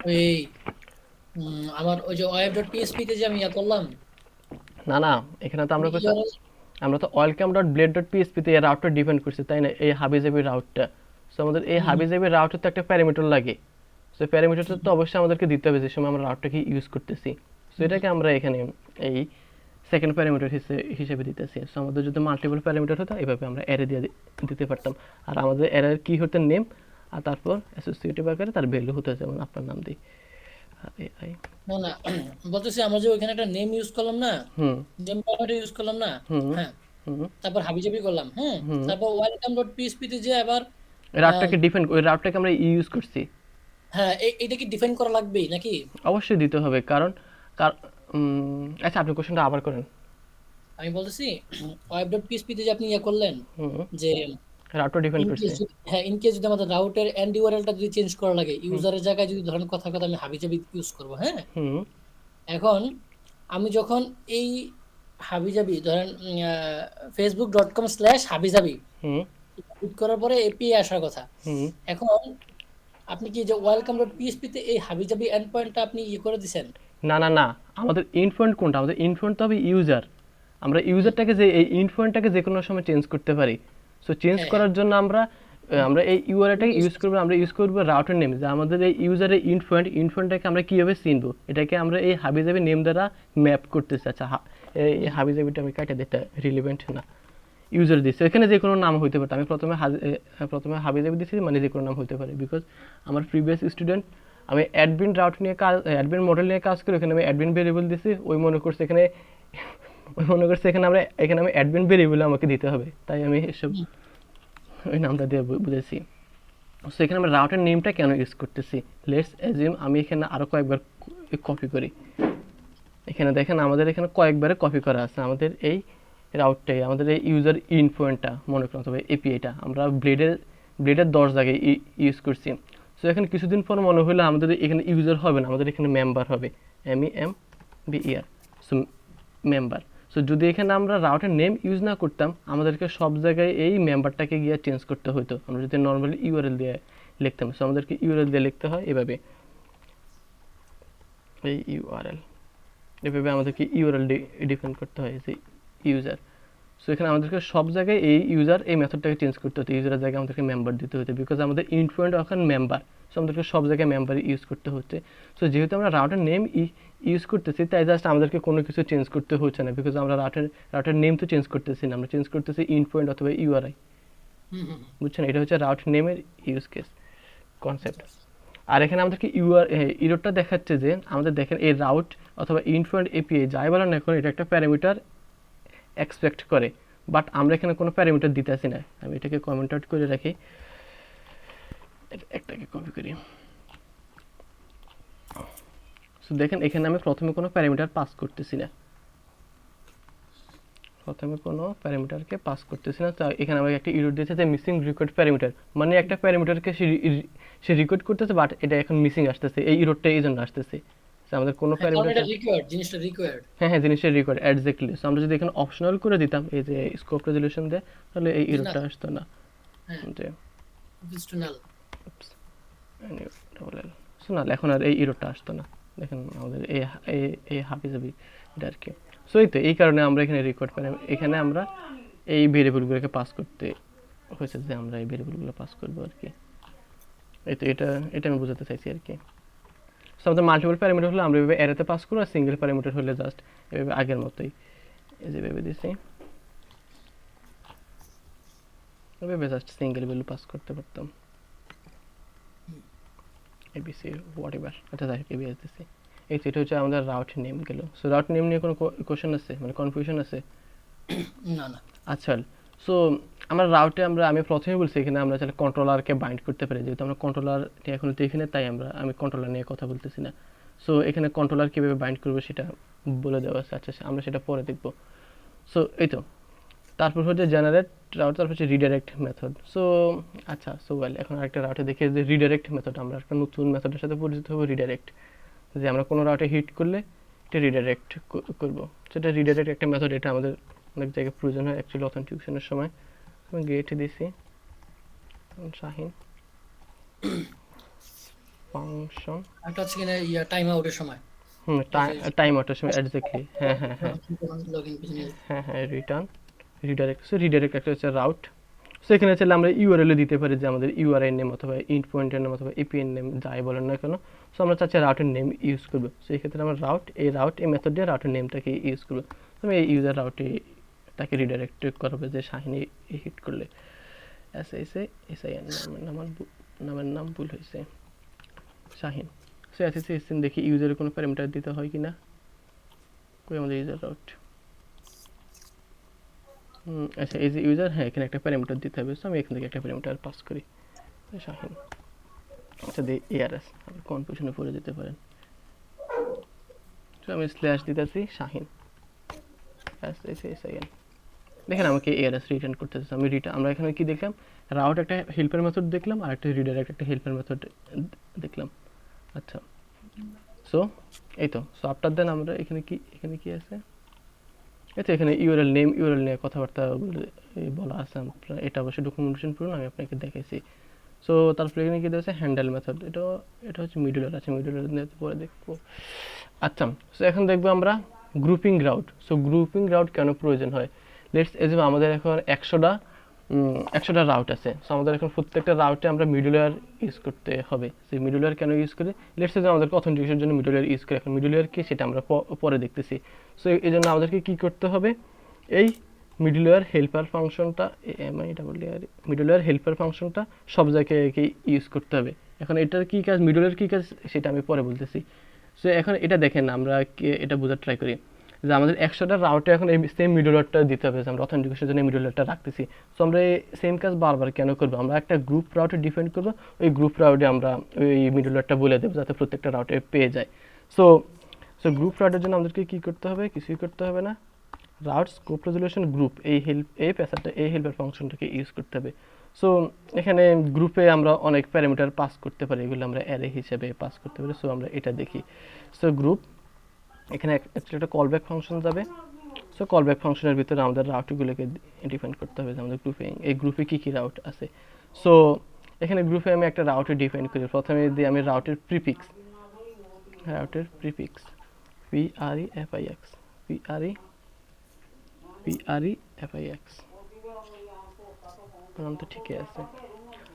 Speaker 2: ওই আমার ওই যে web.php তে যে আমি করলাম,
Speaker 1: না এখানে তো আমরা তো allcam.blade.php তে এই রাউটটা ডিফাইন করছি, তাই না? এই হাবিজাবি রাউটটা। সো আমাদের এই হাবিজাবি রাউটের তো একটা প্যারামিটার লাগে। সো প্যারামিটারটা তো অবশ্যই আমাদেরকে দিতে হবে যে সময় আমরা রাউটটাকে ইউজ করতেছি। সো এটাকে আমরা এখানে এই সেকেন্ড প্যারামিটার হিসেবে দিতেছি। সো আমাদের যদি মাল্টিপল প্যারামিটার হতো এভাবে আমরা অ্যারে দিয়ে দিতে পারতাম। আর আমাদের অ্যারের কি হতো নেম, আর তারপর অ্যাসোসিয়েটিভ আকারে তার ভ্যালু হতো, যেমন আপনার নাম দিই আর এআই।
Speaker 2: না না, বলতেছি আমরা যে ওইখানে একটা নেম ইউজ করলাম না,
Speaker 1: হুম
Speaker 2: নেম প্যারামিটার ইউজ করলাম না,
Speaker 1: হুম
Speaker 2: হ্যাঁ,
Speaker 1: হুম
Speaker 2: তারপর হাবিজাবি করলাম, হ্যাঁ,
Speaker 1: হুম
Speaker 2: তারপর ওয়েলকাম ডট পিএইচপি তে যে আবার আহ,
Speaker 1: রাউটটাকে ডিফাইন, ওই রাউটটাকে আমরা ইউজ করছি।
Speaker 2: হ্যাঁ, এটা কি ডিফাইন করা লাগবেই নাকি?
Speaker 1: অবশ্যই দিতে হবে, কারণ আচ্ছা আপনি কোশ্চেনটা আবার করেন।
Speaker 2: আমি বলতেছি ওয়েব ডট পিএইচপি তে যে আপনি ইয়ে করলেন
Speaker 1: হুম
Speaker 2: যে
Speaker 1: রাউটটা ডিফাইন করছি।
Speaker 2: ইন কেস যদি আমাদের রাউটের এন্ড ইউআরএলটা যদি চেঞ্জ করা লাগে, ইউজারের জায়গায় যদি ধরেন কথার কথা আমি হাবিজাবি ইউজ করব, হ্যাঁ,
Speaker 1: হুম
Speaker 2: এখন আমি যখন এই হাবিজাবি ধরেন facebook.com/হাবিজাবি
Speaker 1: হুম
Speaker 2: ক্লিক করার পরে এপিআই আসার কথা,
Speaker 1: হুম
Speaker 2: এখন আপনি কি যে ওয়েলকাম ডট পিএইচপি তে এই হাবিজাবি এন্ড পয়েন্টটা আপনি ইয়ে করে দিবেন?
Speaker 1: না না না, আমাদের ইনফ্লুয়েন্ট কোনটা? আমাদের ইনফ্লুয়েন্ট তো হবে ইউজার। আমরা ইউজারটাকে যে এই ইনফ্লুয়েন্টটাকে যে কোনো সময় চেঞ্জ করতে পারি। সো চেঞ্জ
Speaker 2: হ্যাঁ, হ্যাঁ,
Speaker 1: করার জন্য আমরা এই ইউআরএলটাকে ইউজ করব, আমরা ইউজ করব রাউটার নেম, যে আমাদের এই ইউজারের ইনফ্লুয়েন্টটাকে আমরা কীভাবে চিনবো, এটাকে আমরা এই হাবিজাবি নেম দ্বারা ম্যাপ করতেছি। আচ্ছা এই হাবিজাবিটা আমি কাটে দিতে রিলেভেন্ট না, ইউজার দিচ্ছি, এখানে যে কোনো নাম হইতে পারে। আমি প্রথমে হাবিজাবি দিচ্ছি, মানে যে কোনো নাম হইতে পারে, বিকজ আমার প্রিভিয়াস স্টুডেন্ট, আমি অ্যাডমিন রাউট নিয়ে কাজ, অ্যাডমিন মডেল নিয়ে কাজ করি, ওখানে আমি অ্যাডমিন ভেরিয়েবল দিছি, ওই মনে করছে এখানে আমি অ্যাডমিন ভেরিয়েবল আমাকে দিতে হবে, তাই আমি এসব ওই নামটা দিয়ে বুঝেছি। সো এখানে আমরা রাউটের নেমটা কেন ইউজ করতেছি, লেটস অ্যাজিউম আমি এখানে আরও কয়েকবার কপি করি। এখানে দেখেন আমাদের এখানে কয়েকবারে কপি করা আছে আমাদের এই রাউটটাই, আমাদের এই ইউজার ইনফ্লুয়েন্টটা মনে করেন, তবে এপিআইটা আমরা ব্লেডের 10 জায়গায় ইউজ করছি। সো এখানে কিছুদিন পর মনে হলো আমাদের এখানে ইউজার হবে না, আমাদের এখানে মেম্বার হবে, MEMBER, সো মেম্বার। সো যদি এখানে আমরা রাউটের নেম ইউজ না করতাম, আমাদেরকে সব জায়গায় এই মেম্বারটাকে গিয়ে চেঞ্জ করতে হতো, আমরা যদি নর্মালি ইউআরএল দিয়ে লিখতাম। সো আমাদেরকে ইউআরএল দিয়ে লিখতে হয় এভাবে, এই ইউআরএল, এভাবে আমাদেরকে ইউআরএল ডিফাইন করতে হয় যে ইউজার। সো এখানে আমাদেরকে সব জায়গায় এই ইউজার এই মেথডটাকে চেঞ্জ করতে হতো, ইউজারের জায়গায় আমাদেরকে মেম্বার দিতে হতো, বিকজ আমাদের ইনফ্লুয়েন্ট এখন মেম্বার। সো আমাদেরকে সব জায়গায় মেম্বার ইউজ করতে হচ্ছে। সো যেহেতু আমরা রাউটার নেম ইউজ করতেছি, তাই জাস্ট আমাদেরকে কোনো কিছু চেঞ্জ করতে হচ্ছে না, বিকজ আমরা রাউটার নেম তো চেঞ্জ করতেছি না, আমরা চেঞ্জ করতেছি ইনফ্লুয়েন্ট অথবা ইউআরআই। বুঝছেন, এটা হচ্ছে রাউট নেমের ইউজ কেস কনসেপ্ট। আর এখানে আমাদেরকে ইরোরটা দেখাচ্ছে যে আমাদের দেখেন এই রাউট অথবা ইনফ্লুয়েন্ট এপিআই যাই বলেন না এখন, এটা একটা প্যারামিটার এক্সপেক্ট করে, বাট আমরা এখানে কোনো প্যারামিটার দিতেছি না। আমি এটাকে কমেন্ট আউট করে রাখি, একটাকে কপি করি। সো দেখেন এখানে আমি প্রথমে কোনো প্যারামিটার পাস করতেছি না, তো এখানে আমাকে একটা ইরর দিয়েছে যে মিসিং রেকর্ড প্যারামিটার, মানে একটা প্যারামিটারকে সে রেকর্ড করতেছে, বাট এটা এখন মিসিং আসতেছে, এই ইররটা এই জন্য আসতেছে। আমাদের কোনো প্যারামিটার, হ্যাঁ হ্যাঁ জিনিসটা রিকোয়ার্ড এক্স্যাক্টলি। সো আমরা যদি এখানে অপশনাল করে দিতাম এই যে স্কোপ রেজলিউশন দিয়ে, তাহলে এই ইররটা আসতো না। যে সো না, এখন আর এই ইররটা আসতো না। দেখেন আমাদের এই হাবিজাবি এটা আর কি। সো এই কারণে আমরা এখানে রেকর্ড পাই, এখানে আমরা এই ভেরিয়েবলগুলোকে পাস করতে হয়েছে, যে আমরা এই ভেরিয়েবলগুলো পাস করবো আর কি। এটা আমি বোঝাতে চাইছি আর কি। সো আমাদের মাল্টিপল প্যারামিটার হলে আমরা এভাবে অ্যারেতে পাস করবো, আর সিঙ্গেল প্যারামিটার হলে জাস্ট এভাবে আগের মতোই এই যে ভেবে দিছি, এভাবে জাস্ট সিঙ্গেল ভ্যালু পাস করতে পারতাম, এবিসি হোয়াট এভার। আচ্ছা যাই হোক এবিএস দিছি। এটা হচ্ছে আমাদের রাউট নেম গেল। সো রাউট নেম নিয়ে কোনো কোশ্চেন আছে, মানে কনফিউশন আছে?
Speaker 2: না না।
Speaker 1: আচ্ছা, সো আমি প্রথমে বলছি এখানে আমরা চাইলে কন্ট্রোলারকে বাইন্ড করতে পারি, যেহেতু আমরা কন্ট্রোলার নিয়ে এখন দেখি না, তাই আমি কন্ট্রোলার নিয়ে কথা বলতেছি না। সো এখানে কন্ট্রোলার কীভাবে বাইন্ড করবো সেটা বলে দেওয়া আছে। আচ্ছা আমরা সেটা পরে দেখব। সো তারপর হচ্ছে জেনারেট রাউট, তারপর হচ্ছে রিডাইরেক্ট মেথড। আচ্ছা এখন আরেকটা রাউটে দেখি যে রিডাইরেক্ট মেথড, আমরা একটা নতুন মেথডের সাথে পরিচিত হবো, রিডাইরেক্ট। যে আমরা কোনো রাউটে হিট করলে এটা রিডাইরেক্ট করবো, সেটা রিডাইরেক্ট একটা মেথড, এটা আমাদের অনেক জায়গায় প্রয়োজন হয় অ্যাকচুয়ালি অথেন্টিকেশনের সময়। আমি গেট দিছি শাহিন ফাংশন,
Speaker 2: একটা হচ্ছে কিনা টাইম আউটের সময়,
Speaker 1: টাইম আউটের সময় এক্স্যাক্টলি, হ্যাঁ রিটার্ন রিডাইরেক্ট। সো রিডাইরেক্ট একটা হচ্ছে রাউট। সো এখানে চাইলে আমরা ইউআরএল দিতে পারি, যে আমাদের ইউআরআই নেম অথবা ইন্ট পয়েন্টের নেম অথবা এপিএন নেম যাই বলেন না কেন। সো আমরা চাচ্ছি রাউটের নেম ইউজ করবো। সো এই ক্ষেত্রে আমরা এই মেথড দিয়ে রাউটের নেমটাকে ইউজ করবো। আমি এই ইউজার রাউটে তাকে রিডাইরেক্ট করবে যে শাহিনী হিট করলে SSASIN নামের নাম ভুল হয়েছে, শাহিন। সো SSASIN দেখি ইউজারের কোনো প্যারামিটার দিতে হয় কিনা, কই আমাদের ইউজার রাউট। আচ্ছা এই যে ইউজার, হ্যাঁ এখানে একটা প্যারামিটার দিতে হবে। সো আমি এখান থেকে একটা প্যারামিটার পাস করি, শাহিন। আচ্ছা দিই ARS, আপনি কনফিউশনে পড়ে যেতে পারেন। তো আমি স্ল্যাশ দিতেছি শাহিন SSASIN। দেখেন আমাকে ARS রিটার্ন করতেছে। আমরা এখানে কি দেখলাম, রাউট একটা হেল্পার মেথড দেখলাম আর একটা রিডাইরেক্ট একটা হেল্পার মেথড দেখলাম। আচ্ছা সো এই তো। সো আফটার দেন আমরা এখানে কি আছে, আচ্ছা এখানে ইউআরএল নিয়ে কথাবার্তা বলা আছে। আপনারা এটা অবশ্যই ডকুমেন্টেশন পড়ুন, আমি আপনাকে দেখাইছি। সো তারপরে এখানে কি দেওয়া হ্যান্ডেল মেথড, এটা হচ্ছে মিডলের আছে, মিডলের নিয়ে পরে দেখবো। আচ্ছা সো এখন দেখবো আমরা grouping route. So grouping route কেন প্রয়োজন হয়, লেটস এজিউম আমাদের এখন 100টা রাউট আছে। সো আমাদের এখন প্রত্যেকটা রাউটে আমরা মিডলওয়্যার ইউজ করতে হবে। সেই মিডলওয়্যার কেন ইউজ করি, লেটস এজিউম আমাদের অথেন্টিকেশনের জন্য মিডলওয়্যার ইউজ করি। এখন মিডলওয়্যার কি সেটা আমরা পরে দেখতেছি। সো এই জন্য আমাদেরকে কি করতে হবে, এই মিডলওয়্যার হেল্পার ফাংশনটা মিডলওয়্যার হেল্পার ফাংশনটা সব জায়গায় ইউজ করতে হবে। এখন এটার কি কাজ, মিডলওয়্যার কি কাজ সেটা আমি পরে বলতেছি। সো এখন এটা দেখেন, আমরা এটা বোঝার ট্রাই করি যে আমাদের 100টা রাউটে এখন এই সেম মিডলওয়্যারটা দিতে হবে। আমরা অথেন্টিকেশনের জন্য মিডলওয়্যারটা রাখতেছি। সো আমরা এই সেম কাজ বারবার কেন করবো, আমরা একটা গ্রুপ রাউটে ডিফাইন করবো, ওই গ্রুপ রাউটে আমরা ওই মিডলওয়্যারটা বলে দেবো যাতে প্রত্যেকটা রাউটে পেয়ে যায়। সো গ্রুপ রাউটের জন্য আমাদেরকে কি করতে হবে, কিছুই করতে হবে না, রাউট স্কোপ রেজলিউশন গ্রুপ এই প্যাসারটা এই হেল্পার ফাংশনটাকে ইউজ করতে হবে। সো এখানে গ্রুপে আমরা অনেক প্যারামিটার পাস করতে পারি, এগুলো আমরা অ্যারে হিসেবে পাস করতে পারি। সো আমরা এটা দেখি। সো গ্রুপ এখানে একটা কলব্যাক ফাংশন যাবে। সো কলব্যাক ফাংশনের ভিতরে আমাদের রাউটগুলোকে ডিফাইন করতে হবে যে আমাদের গ্রুপে এই গ্রুপে কী রাউট আছে। সো এখানে গ্রুপে আমি একটা রাউটে ডিফাইন করি। প্রথমে দিই আমি রাউটের প্রিফিক্স PREFIX নাম তো ঠিকই আছে।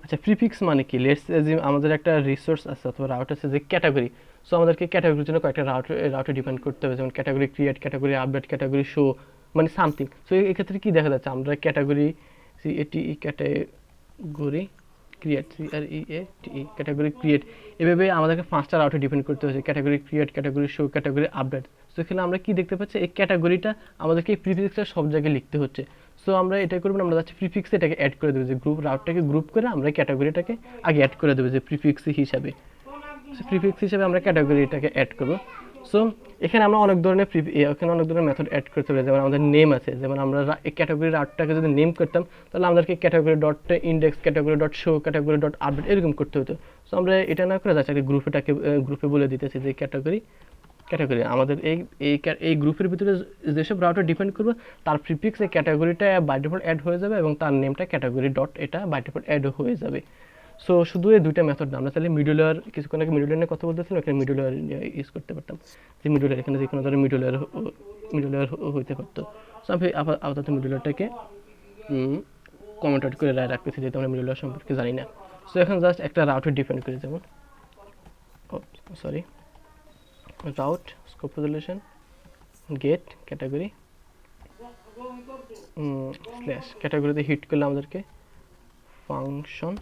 Speaker 1: আচ্ছা প্রিফিক্স মানে কি, লেটস এজিউম আমাদের একটা রিসোর্স আছে অথবা রাউট আছে যে ক্যাটাগরি। সো আমাদেরকে ক্যাটাগরির জন্য কয়েকটা রাউটে ডিফাইন করতে হবে, যেমন category create, category update, category show, মানে সামথিং। সো এক্ষেত্রে কি দেখা যাচ্ছে, আমরা ক্যাটাগরি ক্রিয়েট ক্যাটাগরি ক্রিয়েট, এভাবে আমাদেরকে 5টা রাউটে ডিফাইন করতে হয়েছে, category create, category show, category update. So এখানে আমরা কি দেখতে পাচ্ছি, এই ক্যাটাগরিটা আমাদেরকে এই প্রিফিক্সটা সব জায়গায় লিখতে হচ্ছে। সো আমরা এটা করবো না, আমরা যাচ্ছি প্রিফিক্সে এটাকে অ্যাড করে দেবো, যে গ্রুপ রাউটটাকে গ্রুপ করে আমরা ক্যাটাগরিটাকে আগে অ্যাড করে দেবো যে প্রিফিক্স হিসাবে। সো প্রিফিক্স হিসাবে আমরা ক্যাটাগরিটাকে অ্যাড করবো। সো এখানে আমরা অনেক ধরনের মেথড অ্যাড করতে পারি, যেমন আমাদের নেম আছে, যেমন আমরা এই ক্যাটাগরি রাউটটাকে যদি নেম করতাম তাহলে আমাদেরকে category dot index, category dot show, category dot update এরকম করতে হতো। সো আমরা এটা না করে যাচ্ছি গ্রুপে বলে দিতেছি যে ক্যাটাগরি আমাদের এই গ্রুপের ভিতরে যেসব রাউটার ডিপেন্ড করবে তার প্রিফিক্স এই ক্যাটাগরিটা বাই ডিফল্ট অ্যাড হয়ে যাবে এবং তার নেমটা ক্যাটাগরি ডট এটা বাই ডিফল্ট অ্যাড হয়ে যাবে। সো শুধু এই দুইটা মেথড না, আমরা তাহলে মিডলওয়্যার কিছুক্ষণ আগে মিডলওয়্যার নিয়ে কথা বলতেছিলাম, এখানে মিডলওয়্যার ইউজ করতে পারতাম, যে মিডলওয়্যার এখানে যে কোনো ধরনের মিডলওয়্যার হইতে পারতো। সো আমি আপাতত মিডলওয়্যারটাকে কমেন্ট আউট করে রাখতেছি, যেহেতু আমরা মিডলওয়্যার সম্পর্কে জানি না। সো এখন জাস্ট একটা রাউটার ডিপেন্ড করি, যেমন route scope resolution get category slash ক্যাটাগরিতে হিট করলে আমাদেরকে ফাংশন,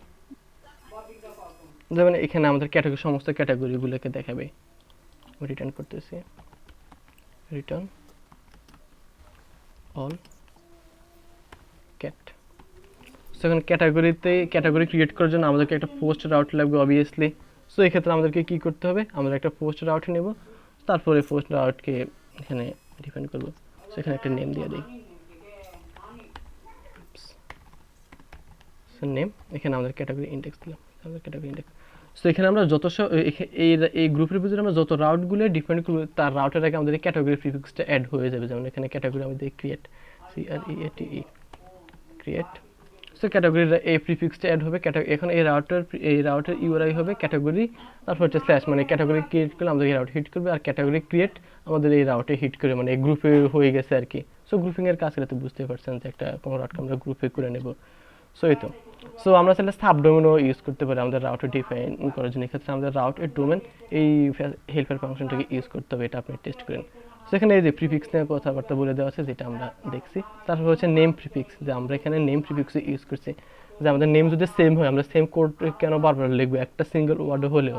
Speaker 1: যেমন এখানে আমাদের ক্যাটাগরি সমস্ত ক্যাটাগরিগুলোকে দেখাবে। রিটার্ন করতেছি, রিটার্ন অল ক্যাট। সো এখন ক্যাটাগরি ক্রিয়েট করার জন্য আমাদেরকে একটা পোস্ট রাউট লাগবে অবভিয়াসলি। সো এক্ষেত্রে আমাদেরকে কি করতে হবে, আমরা একটা পোস্ট রাউট নেব, তারপরে পোস্ট রাউটকে এখানে ডিফাইন করব। সো এখানে একটা নেম দিয়ে দিই, সো নেম, এখানে আমাদের ক্যাটাগরি ইন্ডেক্স দিলাম, সো এখানে আমরা এই গ্রুপের ভিতরে আমরা যত রাউটগুলো ডিফাইন করব তার রাউটের আগে আমাদের ক্যাটাগরি প্রিফিক্সটা অ্যাড হয়ে যাবে। যেমন এখানে ক্যাটাগরি আমি দিই ক্রিয়েট, ক্রিয়েট। সো ক্যাটাগরির এই প্রিফিক্সটা অ্যাড হবে, এখন এই রাউটের ইউআরআই হবে ক্যাটাগরি, তারপর হচ্ছে স্ল্যাশ, মানে ক্যাটাগরি ক্রিয়েট করলে আমাদের এই রাউট হিট করবে, আর ক্যাটাগরি ক্রিয়েট আমাদের এই রাউটে হিট করে, মানে এই গ্রুপে হয়ে গেছে আর কি। সো গ্রুপিংয়ের কাজ করতে বুঝতে পারছেন যে একটা কোনো রাউটকে আমরা গ্রুপে করে নেব। সো এই তো। সো আমরা চাইলে সাবডোমেনও ইউজ করতে পারি আমাদের রাউটে ডিফাইন করার জন্য। এক্ষেত্রে আমাদের রাউটের ডোমেন এই হেল্পার ফাংশনটাকে ইউজ করতে হবে, এটা আপনি টেস্ট করেন। সো এখানে এই যে প্রিফিক্স নিয়ে কথাবার্তা বলে দেওয়া আছে, যেটা আমরা দেখছি। তারপর হচ্ছে নেম প্রিফিক্স, যে আমরা এখানে নেম প্রিফিক্স ইউজ করছি, যে আমাদের নেম যদি সেম হয় আমরা সেম কোড কেন বারবার লিখবো, একটা সিঙ্গেল ওয়ার্ড হলেও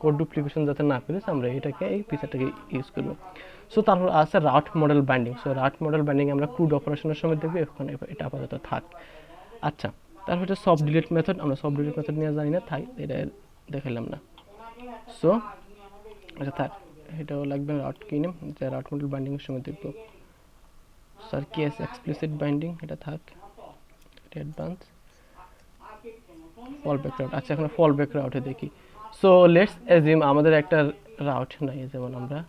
Speaker 1: কোড ডুপ্লিকেশন যাতে না করি, আমরা এটাকে এই ফিচারটাকে ইউজ করবো। সো তারপর আছে route model binding. So route model binding আমরা ক্রুড অপারেশনের সময় দেখবো, এখন এটা আপাতত থাক। আচ্ছা, তারপর হচ্ছে সফট ডিলিট মেথড। আমরা সফট ডিলিট মেথড নিয়ে জানি না, থাক, এটা দেখালাম না। সো আচ্ছা থাক, এটাও লাগবে রাউট কি নেম, যা রাউট মডেল বাইন্ডিং এর সময় দেখবো। স্যার কেস এক্সপ্লিসিট বাইন্ডিং, এটা থাক, এটা অ্যাডভান্স। ফল ব্যাক রাউট, আচ্ছা এখন ফল ব্যাক রাউটে দেখি। সো লেটস অ্যাজিউম আমাদের একটা রাউট নাই, যেমন আমরা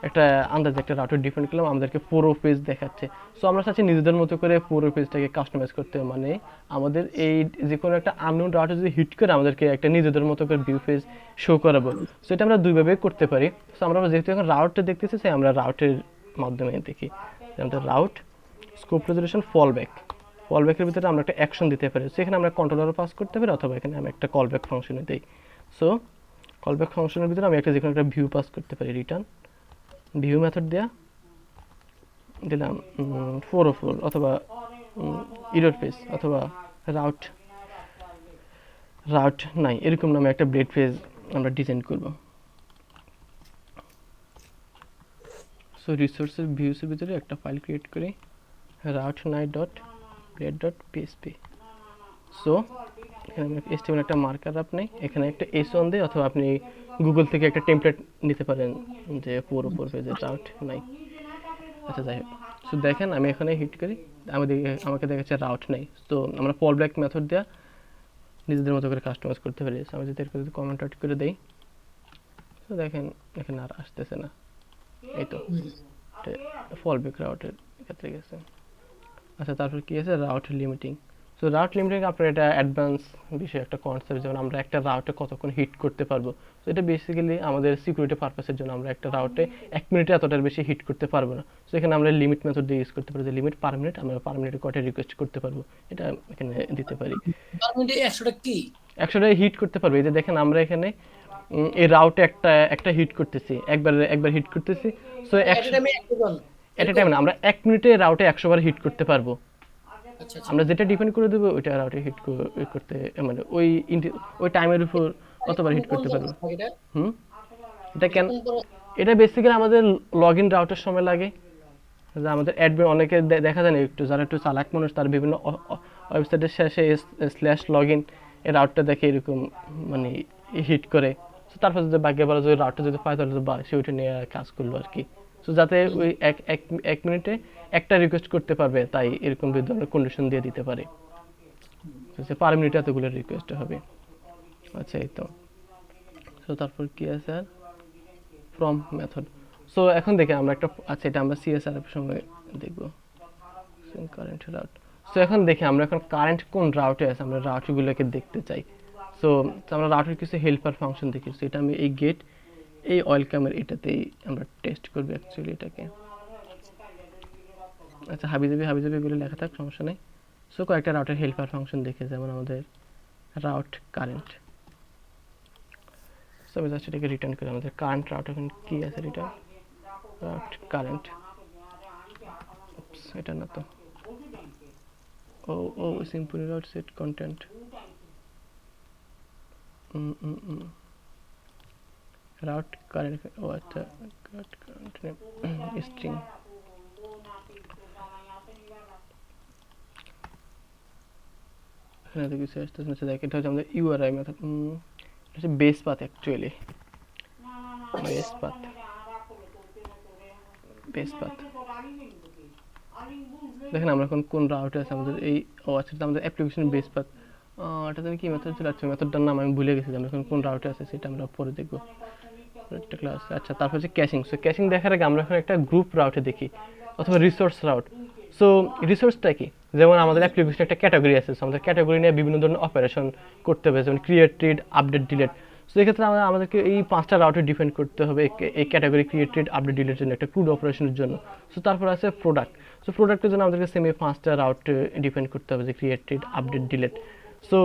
Speaker 1: একটা আন্দাজে একটা রাউটে ডিপেন্ড করলাম, আমাদেরকে পুরো পেজ দেখাচ্ছে। সো আমরা চাচ্ছি নিজেদের মতো করে পুরো পেজটাকে কাস্টমাইজ করতে, মানে আমাদের এই যে কোনো একটা আননোন রাউটে যদি হিট করে আমাদেরকে একটা নিজেদের মতো করে ভিউ পেজ শো করাবো। সো এটা আমরা দুইভাবে করতে পারি। সো আমরা যেহেতু এখন রাউটটা দেখতেছি, তাই আমরা রাউটের মাধ্যমে দেখি। আমাদের রাউট স্কোপ রেজলিউশন ফল ব্যাকের ভিতরে আমরা একটা অ্যাকশন দিতে পারি। সো এখানে আমরা কন্ট্রোলারও পাস করতে পারি, অথবা এখানে আমি একটা কল ব্যাক ফাংশনে দিই। সো কল ব্যাক ফাংশনের ভিতরে আমি একটা যে কোনো একটা ভিউ পাস করতে পারি, রিটার্ন ভিউ মেথড দেয়া দিলাম 404, অথবা ইরর পেজ, অথবা রাউট নাই, এরকম নামে একটা ব্লেড পেজ আমরা ডিজাইন করব। সো রিসোর্সের ভিউসের ভিতরে একটা ফাইল ক্রিয়েট করি, রাউট নাই dot blade dot PSP. So এখানে আমি HTML একটা মার্কার আপনি এখানে একটা S1 দিয়ে, অথবা আপনি গুগল থেকে একটা টেমপ্লেট নিতে পারেন, যে 404 পেজের রাউট নাই। আচ্ছা যাই হোক, সো দেখেন আমি এখানে হিট করি, আমাকে দেখাচ্ছে রাউট নেই। তো আমরা ফল ব্যাক মেথড দেওয়া নিজেদের মতো করে কাস্টমাইজ করতে পারি। আমি যদি এরকম যদি কমেন্ট আউট করে দেই, তো দেখেন এখানে আর আসতেছে না, এই তো ফল ব্যাক রাউটের ক্ষেত্রে গেছে। আচ্ছা তারপর কি আছে, route limiting. So route limiting আপনার এটা অ্যাডভান্স বিষয় একটা কনসেপ্ট, যেমন আমরা একটা রাউটে কতক্ষণ হিট করতে পারবো। তো এটা বেসিক্যালি আমাদের সিকিউরিটি পারপাসের জন্য, আমরা একটা রাউটে 1 মিনিটে এতটার বেশি হিট করতে পারবো না। সো এখানে আমরা লিমিট মেথড দিয়ে ইউজ করতে পারি, যে লিমিট পার মিনিট, আমরা পার মিনিটে কয়টা রিকোয়েস্ট করতে পারবো এটা এখানে দিতে পারি।
Speaker 2: পার মিনিটে 100টা কি
Speaker 1: 100টা হিট করতে পারবো। এই যে দেখেন আমরা এখানে এই রাউটে একটা হিট করতেছি, একবার হিট করতেছি। সো
Speaker 2: একটা টাইমে একজন
Speaker 1: এট এ টাইম না, আমরা 1 মিনিটে রাউটে 100 বার হিট করতে পারবো।
Speaker 2: আচ্ছা আচ্ছা
Speaker 1: আমরা যেটা ডিপেন্ড করে দেবো ওইটা রাউটে হিট করতে, মানে ওই টাইমের উপর কতবার হিট করতে পারবো।
Speaker 2: এটা
Speaker 1: হুম, এটা কেন,
Speaker 2: কোন কোন
Speaker 1: এটা বেসিক্যালি আমাদের লগ ইন রাউটের সময় লাগে, যে আমাদের অ্যাডমিন অনেকে দেখা যায় না, একটু যারা একটু চালাক মানুষ, তার বিভিন্ন ওয়েবসাইটের শেষে /login এই রাউটটা দেখে এরকম মানে হিট করে। তো তারপর যদি বাকি বলা যদি রাউটটা যদি পায়, তাহলে বা সে ওইটা নিয়ে কাজ করলো আর কি। তো যাতে ওই এক মিনিটে একটা রিকোয়েস্ট করতে পারবে, তাই এরকম বিভিন্ন ধরনের কন্ডিশন দিয়ে দিতে পারে, পার মিনিটে এতগুলো রিকোয়েস্ট হবে। আচ্ছা এই তো। সো তারপর কি আছে আর ফ্রম মেথড। সো এখন দেখে আমরা একটা, আচ্ছা এটা আমরা CSR এর সময় দেখব, কারেন্ট রাউট। সো এখন দেখি আমরা এখন কারেন্ট কোন রাউটে আছে, আমরা রাউটগুলোকে দেখতে চাই। সো আমরা রাউটের কিছু হেল্পার ফাংশন দেখি। সো এটা আমি এই গেট এই ওয়েলকামের এটাতেই আমরা টেস্ট করব অ্যাকচুয়ালি এটাকে। আচ্ছা হাবিজাবি এগুলো লেখা থাক, সমস্যা নেই। সো কয়েকটা রাউটের হেল্পার ফাংশন দেখে, যেমন আমাদের রাউট কারেন্ট। সো আমি জাস্ট এটাকে রিটার্ন করি, আমাদের কারেন্ট রাউট এখন কি আছে, রিটার্ন রাউট কারেন্ট। এটা না তো, ও simply route set content, route current, ও আচ্ছা রাউট কারেন্ট নেম স্ট্রিং। এখানে তো কিছু আসতেছে না, দেখ এটা হচ্ছে আমাদের ইউআরআই মেথড, এটা হচ্ছে base path actually, base path. দেখেন আমরা এখন কোন রাউটে আছে আমাদের এই, ও আচ্ছা আমাদের অ্যাপ্লিকেশন বেস পাথ। এটাতে কি মেথড ছিল, আচ্ছা মেথডটার নাম আমি ভুলে গেছি, আমরা এখন কোন রাউটে আছে সেটা আমরা পরে দেখবো একটা ক্লাস। আচ্ছা তারপর হচ্ছে ক্যাশিং। সো ক্যাশিং দেখার আগে আমরা এখন একটা গ্রুপ রাউটে দেখি, অথবা রিসোর্স রাউট। সো রিসোর্সটা কি, যেমন আমাদের অ্যাপ্লিকেশনে একটা ক্যাটাগরি আছে, আমাদের ক্যাটাগরি নিয়ে বিভিন্ন ধরনের অপারেশন করতে হবে, যেমন create, read, update, delete. So এক্ষেত্রে আমাদেরকে এই 5টা রাউটে ডিপেন্ড করতে হবে এই ক্যাটাগরি ক্রিয়েট, রিড, আপডেট, ডিলিটের জন্য, একটা ক্রুড অপারেশনের জন্য। সো তারপর আছে প্রোডাক্ট। সো প্রোডাক্টের জন্য আমাদেরকে সেম এই 5টা রাউট ডিপেন্ড করতে হবে, যে create, read, update, delete. So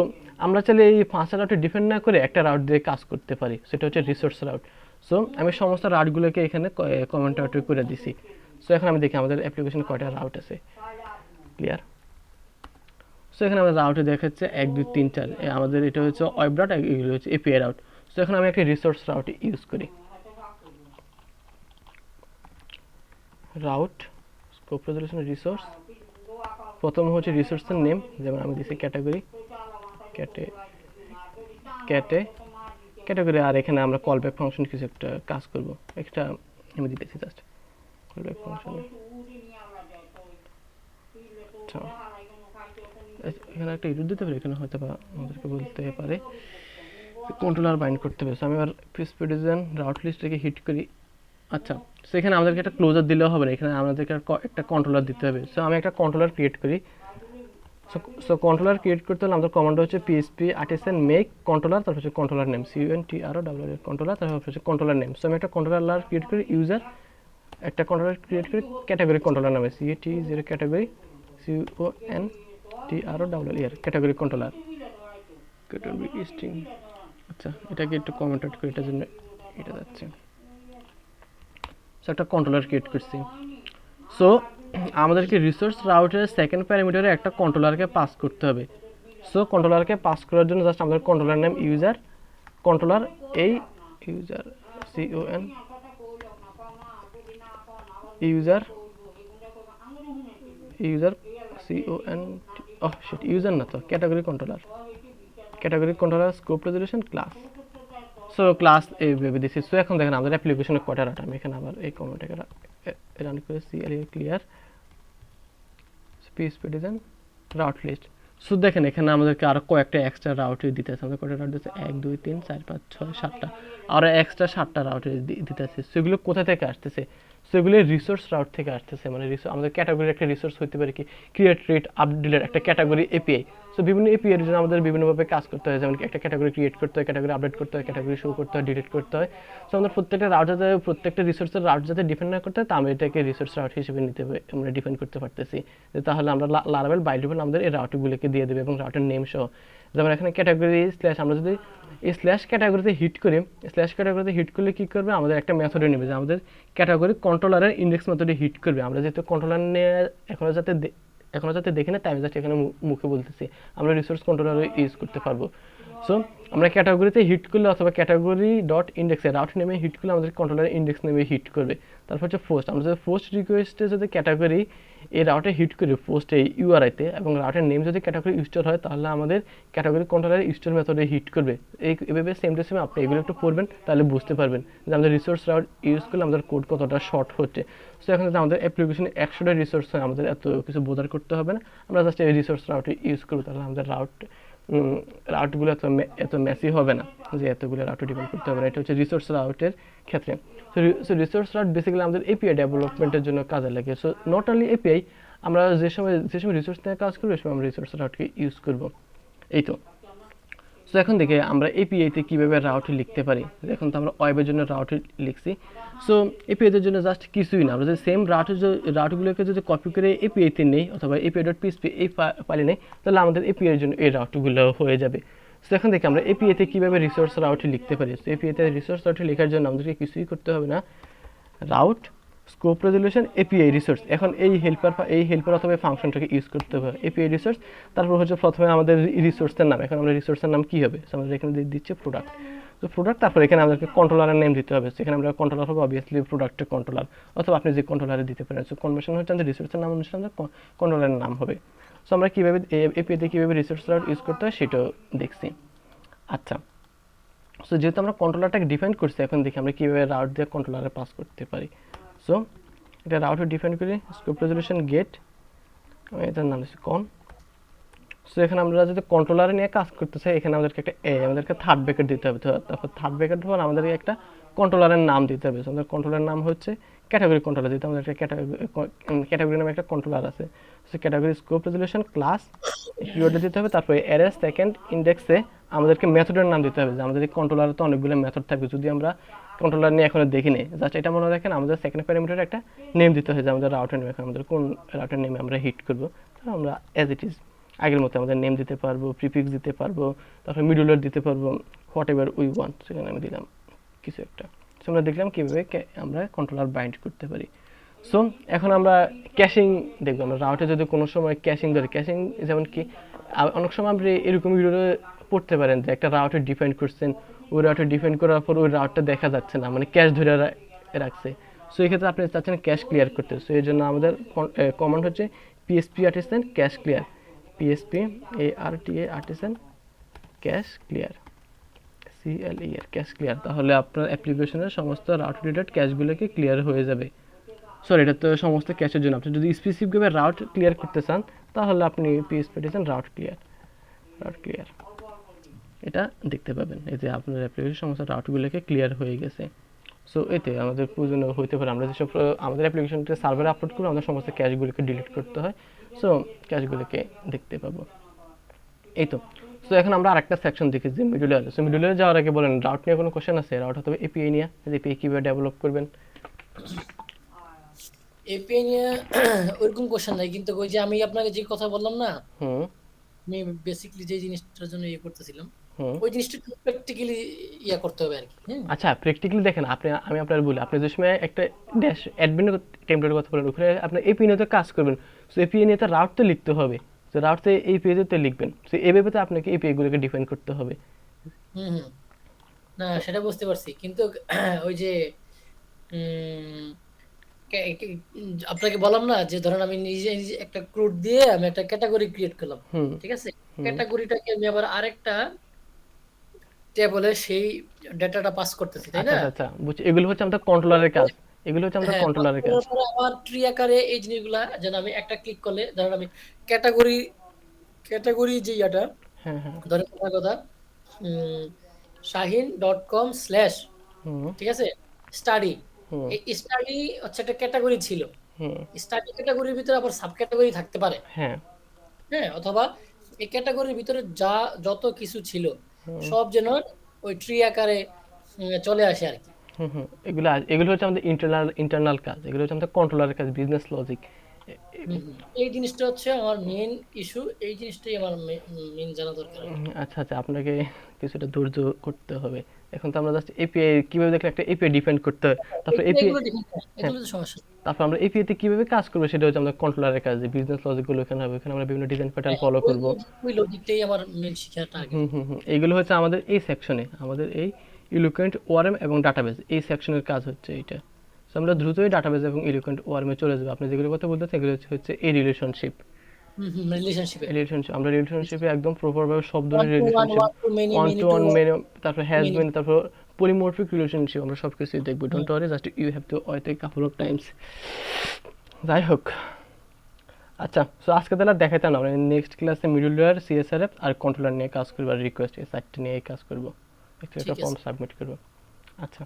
Speaker 1: আমরা চাইলে এই 5টা রাউটে ডিপেন্ড না করে একটা রাউট দিয়ে কাজ করতে পারি, সেটা হচ্ছে রিসোর্স রাউট। সো আমি সমস্ত রাউটগুলোকে এখানে কমেন্ট আউট করে দিছি। সো এখন আমি দেখি আমাদের অ্যাপ্লিকেশনে কয়টা রাউট আছে। ক্লিয়ার? সো এখানে আমাদের রাউটে দেখাচ্ছে 1 2 3 4, আমাদের এটা হচ্ছে ওয়েব রাউট, এগুলো হচ্ছে এপিআই রাউট। সো এখন আমি একটা রিসোর্স রাউট ইউজ করি। রাউট স্কোপ রেজলিউশন রিসোর্স, প্রথম হচ্ছে রিসোর্সের নেম, যেমন আমি দিছি ক্যাটাগরি ক্যাটাগরি, আর এখানে আমরা কল ব্যাক ফাংশন কিছু একটা কাজ করব, একটা আমি দিতেছি জাস্ট কল ব্যাক ফাংশন। আচ্ছা, এখানে একটা ইউজ দিতে পারি, এখানে হয়তো বা আমাদেরকে বলতে পারে কন্ট্রোলার বাইন্ড করতে হবে। সো আমি আবার পিসপিডিজন রাউট লিস্টটাকে হিট করি। আচ্ছা, সো এখানে আমাদেরকে একটা ক্লোজার দিলেও হবে না, এখানে আমাদেরকে একটা কন্ট্রোলার দিতে হবে। সো আমি একটা কন্ট্রোলার ক্রিয়েট করি। সো কন্ট্রোলার ক্রিয়েট করতে হলে আমাদের কমান্ড হচ্ছে পিএসপি আর্টিসান মেক কন্ট্রোলার, তারপর হচ্ছে কন্ট্রোলার নেম CONTROLLER কন্ট্রোলার, তারপর হচ্ছে কন্ট্রোলার নেম। সো আমি একটা কন্ট্রোলার ক্রিয়েট করি ইউজার, একটা কন্ট্রোলার ক্রিয়েট করি ক্যাটাগরি কন্ট্রোলার নামে CAT0 category CONTROLLER category controller category string. আচ্ছা, এটাকে একটু কমেন্ট আউট করি, এটার জন্য এটা যাচ্ছে। সো একটা কন্ট্রোলার ক্রিয়েট করছি। সো আমাদেরকে রিসোর্স রাউটের সেকেন্ড প্যারামিটারে একটা কন্ট্রোলারকে পাস করতে হবে। সো কন্ট্রোলারকে পাস করার জন্য জাস্ট আমাদের কন্ট্রোলার নাম ইউজার, কন্ট্রোলার এই ইউজার ইউজার ইউজার না তো category controller scope resolution class. So class এইভাবে দিচ্ছি। সো এখন দেখেন আমাদের অ্যাপ্লিকেশনে কয়টা রাউট, আমি এখানে আবার এই কমেন্টটাকে রান করে ক্লিয়ার পিএসপিডিজন রাউট লিস্ট। সো দেখেন এখানে আমাদেরকে আরও কয়েকটা এক্সট্রা রাউট দিতেছে। আমাদের কয়টা রাউট দিচ্ছে 1 2 3 4 5 6 7টা, আরও এক্সট্রা 7টা রাউট দিতেছে। সেগুলো কোথা থেকে আসতেছে? সেগুলো রিসোর্স রাউট থেকে আসতেছে। মানে আমাদের ক্যাটাগরির একটা রিসোর্স হতে পারে কি ক্রিয়েট রেট আপডেটের একটা ক্যাটাগরি এপিআই। সো বিভিন্ন এপিআই এর জন্য আমাদের বিভিন্নভাবে কাজ করতে হয়, যেমন একটা ক্যাটাগরি ক্রিয়েট করতে হয়, ক্যাটাগরি আপডেট করতে হয়, ক্যাটাগরি শো করতে হয়, ডিলিট করতে হয়। সো আমাদের প্রত্যেকটা রাউট যাতে প্রত্যেকটা রিসোর্সের রাউট যাতে ডিফেন্ড না করতে হয়, তা আমরা এটাকে রিসোর্স রাউট হিসেবে নিতে হবে, আমরা ডিফেন্ড করতে পারতেছি। যে তাহলে আমরা লারাবেল বাই ডিফল্ট আমাদের এই রাউটগুলোকে দিয়ে দেবে এবং রাউটের নেম সহ। যেমন এখানে ক্যাটাগরি স্ল্যাশ, আমরা যদি এই স্ল্যাশ ক্যাটাগরিতে হিট করি, স্ল্যাশ ক্যাটাগরিতে হিট করলে কী করবে, আমাদের একটা মেথডে নেবে যে আমাদের ক্যাটাগরি কন্ট্রোলারের ইন্ডেক্স মেথডে হিট করবে। আমরা যেহেতু কন্ট্রোলার নিয়ে এখনও যাতে দেখি না, তাই আমি জাস্ট এখানে মুখে বলতেছি, আমরা রিসোর্স কন্ট্রোলার ইউজ করতে পারবো। সো আমরা ক্যাটাগরিতে হিট করলে অথবা ক্যাটাগরি ডট ইন্ডেক্সে রাউট নেমে হিট করলে আমাদের কন্ট্রোলারের ইন্ডেক্স নেমে হিট করবে। তারপর হচ্ছে পোস্ট, আমরা যদি পোস্ট রিকোয়েস্টে যদি ক্যাটাগরি এই রাউটে হিট করি পোস্ট এই ইউআরআইতে, এবং রাউটের নেম যদি ক্যাটাগরি স্টোর হয়, তাহলে আমাদের ক্যাটাগরি কন্ট্রোলারের স্টোর মেথডে হিট করবে। এইভাবে সেম টু সেম আপনি এগুলো একটু পড়বেন, তাহলে বুঝতে পারবেন যে আমাদের রিসোর্স রাউট ইউজ করলে আমাদের কোড কতটা শর্ট হচ্ছে। সো এখন যদি আমাদের অ্যাপ্লিকেশনে 100টা রিসোর্স হয়, আমাদের এত কিছু বোঝার করতে হবে না, আমরা জাস্ট এই রিসোর্স রাউটে ইউজ করবো, তাহলে আমাদের রাউটগুলো এত মেসি হবে না যে এতগুলো রাউটে ডিপেন্ড করতে হবে না। এটা হচ্ছে রিসোর্স রাউটের ক্ষেত্রে। সো রিসোর্স রাউট বেসিক্যালি আমাদের এপিআই ডেভেলপমেন্টের জন্য কাজে লাগে। সো নট অনলি এপিআই, আমরা যে সময় রিসোর্স নিয়ে কাজ করবো, সেই সময় আমরা রিসোর্স রাউটকে ইউজ করবো। এই তো। সো এখন দেখে আমরা এপিআইতে কীভাবে রাউট লিখতে পারি। এখন তো আমরা ওয়েবের জন্য রাউট লিখছি। সো এপিআইদের জন্য জাস্ট কিছুই না, আমরা যদি সেম রাউটগুলোকে যদি কপি করে এপিআইতে নেই অথবা API.php এই ফাইলে নেই, তাহলে আমাদের এপিআইয়ের জন্য এই রাউটগুলো হয়ে যাবে। সো এখন দেখে আমরা এপিআইতে কীভাবে রিসোর্স রাউট লিখতে পারি। সো এপিআইতে রিসোর্স রাউট লেখার জন্য আমাদেরকে কিছুই করতে হবে না, route scope resolution API resource. এখন এই হেল্পার অথবা ফাংশনটাকে ইউজ করতে হবে এপিআই রিসোর্স। তারপর হচ্ছে প্রথমে আমাদের রিসোর্সের নাম, এখন আমরা রিসোর্সের নাম কী হবে, আমাদের এখানে দিচ্ছে প্রোডাক্ট। তো প্রোডাক্ট, তারপর এখানে আমাদেরকে কন্ট্রোলারের নেম দিতে হবে। সেখানে আমরা কন্ট্রোলার হবে অবভিয়াসলি প্রোডাক্টের কন্ট্রোলার, অথবা আপনি যে কন্ট্রোলারে দিতে পারেন। সো কনভেনশন হচ্ছে আমাদের রিসোর্সের নাম অনুসারে আমাদের কন্ট্রোলারের নাম হবে। সো আমরা কীভাবে এপিআইতে কীভাবে রিসোর্স রাউট ইউজ করতে হয় সেটাও দেখছি। আচ্ছা, সো যেহেতু আমরা কন্ট্রোলারটাকে ডিফাইন করছি, এখন দেখি আমরা কীভাবে রাউট দিয়ে কন্ট্রোলারে পাস করতে পারি। সো এটা রাউটে ডিফাইন করি স্কোপ রেজলিউশন গেট, এটার নাম দিচ্ছি কন। সো এখানে আমরা যদি কন্ট্রোলারে নিয়ে কাজ করতে চাই, এখানে আমাদেরকে আমাদেরকে থার্ড ব্র্যাকেট দিতে হবে। তারপর থার্ড ব্র্যাকেট পর আমাদেরকে একটা কন্ট্রোলারের নাম দিতে হবে। আমাদের কন্ট্রোলারের নাম হচ্ছে ক্যাটাগরি কন্ট্রোলার দিতে আমাদের একটা ক্যাটাগরি নামে একটা কন্ট্রোলার আছে। So category scope resolution class কিওয়ার্ডে দিতে হবে। তারপরে অ্যারের সেকেন্ড ইন্ডেক্সে আমাদেরকে মেথডের নাম দিতে হবে। যে আমাদের এই কন্ট্রোলারে তো অনেকগুলো মেথড থাকবে, যদি আমরা কন্ট্রোলার নিয়ে এখনো দেখিনি, জাস্ট এটা মনে রাখেন আমাদের সেকেন্ড প্যারামিটারে একটা নেম দিতে হয় যে আমাদের রাউটের নেম, এখন আমাদের কোন রাউটের নেমে আমরা হিট করবো, তাহলে আমরা অ্যাজ ইট ইজ আগের মতো আমাদের নেম দিতে পারবো, প্রিফিক্স দিতে পারবো, তারপরে মিডুলার দিতে পারবো, হোয়াট এভার উই ওয়ান্ট। সেখানে আমি দিলাম কিছু একটা সো আমরা দেখলাম কিভাবে আমরা কন্ট্রোলার বাইন্ড করতে পারি। সো এখন আমরা ক্যাশিং দেখবো। আমরা রাউটে যদি কোনো সময় ক্যাশিং ধরি, ক্যাশিং যেমন কি অনেক সময় আপনি এরকম ভিডিও পড়তে পারেন যে একটা রাউটে ডিফাইন করছেন, ওই রাউটে ডিফাইন করার পর ওই রাউটটা দেখা যাচ্ছে না, মানে ক্যাশ ধরে রাখছে। সো এই ক্ষেত্রে আপনি চাচ্ছেন ক্যাশ ক্লিয়ার করতে। সো এই জন্য আমাদের কমান্ড হচ্ছে PHP artisan cash clear, PSP artisan cash clear, CLER cash clear. তাহলে আপনার অ্যাপ্লিকেশনের সমস্ত রাউট রিলেটেড ক্যাশগুলোকে ক্লিয়ার হয়ে যাবে। সরি, এটা তো সমস্ত ক্যাশের জন্য। আপনি যদি স্পেসিফিকভাবে রাউট ক্লিয়ার করতে চান তাহলে আপনি পিএসপি আর্টিসান রাউট ক্লিয়ার এটা দেখতে পাবেন। এই যে আপনার অ্যাপ্লিকেশন সমস্ত রাউটগুলোকে ক্লিয়ার হয়ে গেছে। সো এতে আমাদের প্রয়োজনীয় হতে পারে আমরা যেসব আমাদের অ্যাপ্লিকেশনটা সার্ভারে আপলোড করবো, আমাদের সমস্ত ক্যাশগুলোকে ডিলিট করতে হয়। সো ক্যাশগুলোকে দেখতে পাবো। এই তো। সো এখন আমরা আরেকটা সেকশন দেখেছি, মিডলওয়্যার। সো মিডলওয়্যার যাওয়ার আগে বলেন রাউট নিয়ে কোনো কোশ্চেন আছে? রাউট অথবা এপিআই নিয়ে, এপিআই কীভাবে ডেভেলপ করবেন?
Speaker 2: এপিআই নিয়ে ওইরকম কোশ্চেন নাই, কিন্তু ওই যে আমি আপনাকে যে কথা বললাম না,
Speaker 1: হুম
Speaker 2: আমি বেসিক্যালি যে জিনিসটার জন্য ইয়ে করতেছিলাম,
Speaker 1: হুম
Speaker 2: ওই জিনিসটা প্র্যাকটিক্যালি ইয়া করতে হবে আর কি। হ্যাঁ,
Speaker 1: আচ্ছা, প্র্যাকটিক্যালি দেখেন, আমি আপনার বলি, আপনি যে সময় একটা ড্যাশ অ্যাডমিন টেমপ্লেটের কথা বলেন, ওখানে আপনার এপিআই নিয়ে তো কাজ করবেন। সো এপিআই নিয়ে তো রাউট তো লিখতে হবে। তো রাউট তো এই পেজে তো লিখবেন। সো এইভাবে তো আপনাকে এপিআইগুলোকে ডিফাইন করতে হবে।
Speaker 2: হুম হুম, না সেটা বুঝতে পারছি, কিন্তু ওই যে উম, আপনাকে বললাম না যে ধরেন আমি নিজে নিজে একটা ক্রুড দিয়ে আমি একটা ক্যাটাগরি ক্রিয়েট করলাম,
Speaker 1: হুম
Speaker 2: ঠিক আছে?
Speaker 1: হুম
Speaker 2: ক্যাটাগরিটাকে আমি আবার আরেকটা টেবলে সেই ডেটাটা পাস করতেছি, তাই
Speaker 1: আচ্ছা
Speaker 2: না?
Speaker 1: আচ্ছা আচ্ছা, বুঝছি। এগুলো হচ্ছে আমাদের কন্ট্রোলারের কাজ। এগুলো হচ্ছে আমাদের
Speaker 2: হ্যাঁ, পাস
Speaker 1: কন্ট্রোলারের কাজ।
Speaker 2: করার পরে আবার ট্রি আকারে এই জিনিসগুলা যেন আমি একটা ক্লিক করলে ধরেন আমি ক্যাটাগরি ক্যাটাগরি যে ইয়াটা,
Speaker 1: হ্যাঁ হ্যাঁ
Speaker 2: ধরেন কথা কথা শাহিন.com/,
Speaker 1: হুম
Speaker 2: ঠিক আছে, স্টাডি।
Speaker 1: হুম
Speaker 2: এই স্টাডি হচ্ছে একটা ক্যাটাগরি ছিল।
Speaker 1: হুম
Speaker 2: স্টাডি ক্যাটাগরির ভিতরে আবার সাব ক্যাটাগরি থাকতে পারে।
Speaker 1: হ্যাঁ
Speaker 2: হ্যাঁ, অথবা এই ক্যাটাগরির ভিতরে যত কিছু ছিল
Speaker 1: হুম
Speaker 2: সব যেন ওই ট্রি আকারে চলে আসে আর কি।
Speaker 1: হুম হুম এগুলো হচ্ছে আমাদের ইন্টারনাল কাজ। এগুলো হচ্ছে আমাদের কন্ট্রোলারের কাজ, বিজনেস লজিক।
Speaker 2: এই জিনিসটা হচ্ছে আমার মেইন ইস্যু, এই জিনিসটাই আমার মেইন জানা দরকার আর কি।
Speaker 1: আচ্ছা আচ্ছা, আপনাকে কিছুটা ধৈর্য করতে হবে। এখন তো আমরা জাস্ট এপিআই কিভাবে দেখলে একটা এপিআই ডিফাইন করতে হয়, তারপর এপিআই,
Speaker 2: এগুলো দেখুন,
Speaker 1: হ্যাঁ,
Speaker 2: এগুলো তো সমস্যা নেই।
Speaker 1: তারপর আমরা এপিআই তে কিভাবে কাজ করবো সেটা হচ্ছে আমাদের কন্ট্রোলারের কাজ। বিজনেস লজিক গুলো এখানে হবে, এখানে আমরা বিভিন্ন ডিজাইন প্যাটার্ন
Speaker 2: হ্যাঁ,
Speaker 1: ফলো
Speaker 2: ওই
Speaker 1: করব।
Speaker 2: লজিক ওই লজিকটাই আমার মেইন শিখার টার্গেট।
Speaker 1: এইগুলো হচ্ছে আমাদের এই সেকশনে, আমাদের এই ইলোকুয়েন্ট ওআরএম এবং ডাটাবেস এই সেকশনের কাজ হচ্ছে এইটা। সো আমরা দ্রুতই ডাটাবেস এবং ইলোকুয়েন্ট ওআরএমে চলে যাবো। আপনি যেগুলো কথা বলতেছেন এগুলো হচ্ছে এই রিলেশনশিপ।
Speaker 2: রিলেশনশিপে
Speaker 1: আমরা রিলেশনশিপে একদম প্রপারভাবে সব
Speaker 2: ওয়ান
Speaker 1: ধরনের
Speaker 2: to one,
Speaker 1: relationship,
Speaker 2: one to many,
Speaker 1: one
Speaker 2: many
Speaker 1: to
Speaker 2: to
Speaker 1: one
Speaker 2: one,
Speaker 1: many, তারপর হ্যাজ
Speaker 2: মেনি।
Speaker 1: বিন, তারপর পলিমরফিক রিলেশনশিপ, আমরা সব কিছুই দেখবো। Don't worry, just you have to wait a couple of times. যাই হোক, আচ্ছা। সো আজকে তাহলে দেখাইতাম না, আমরা নেক্সট ক্লাসে মিডলওয়্যার, সিএসআরএফ আর কন্ট্রোলার নিয়ে কাজ করবো, আর রিকোয়েস্ট এই সাইটটা নিয়ে কাজ করবো, একটা
Speaker 2: ঠিক
Speaker 1: ফর্ম
Speaker 2: আছে।
Speaker 1: সাবমিট করবো। আচ্ছা।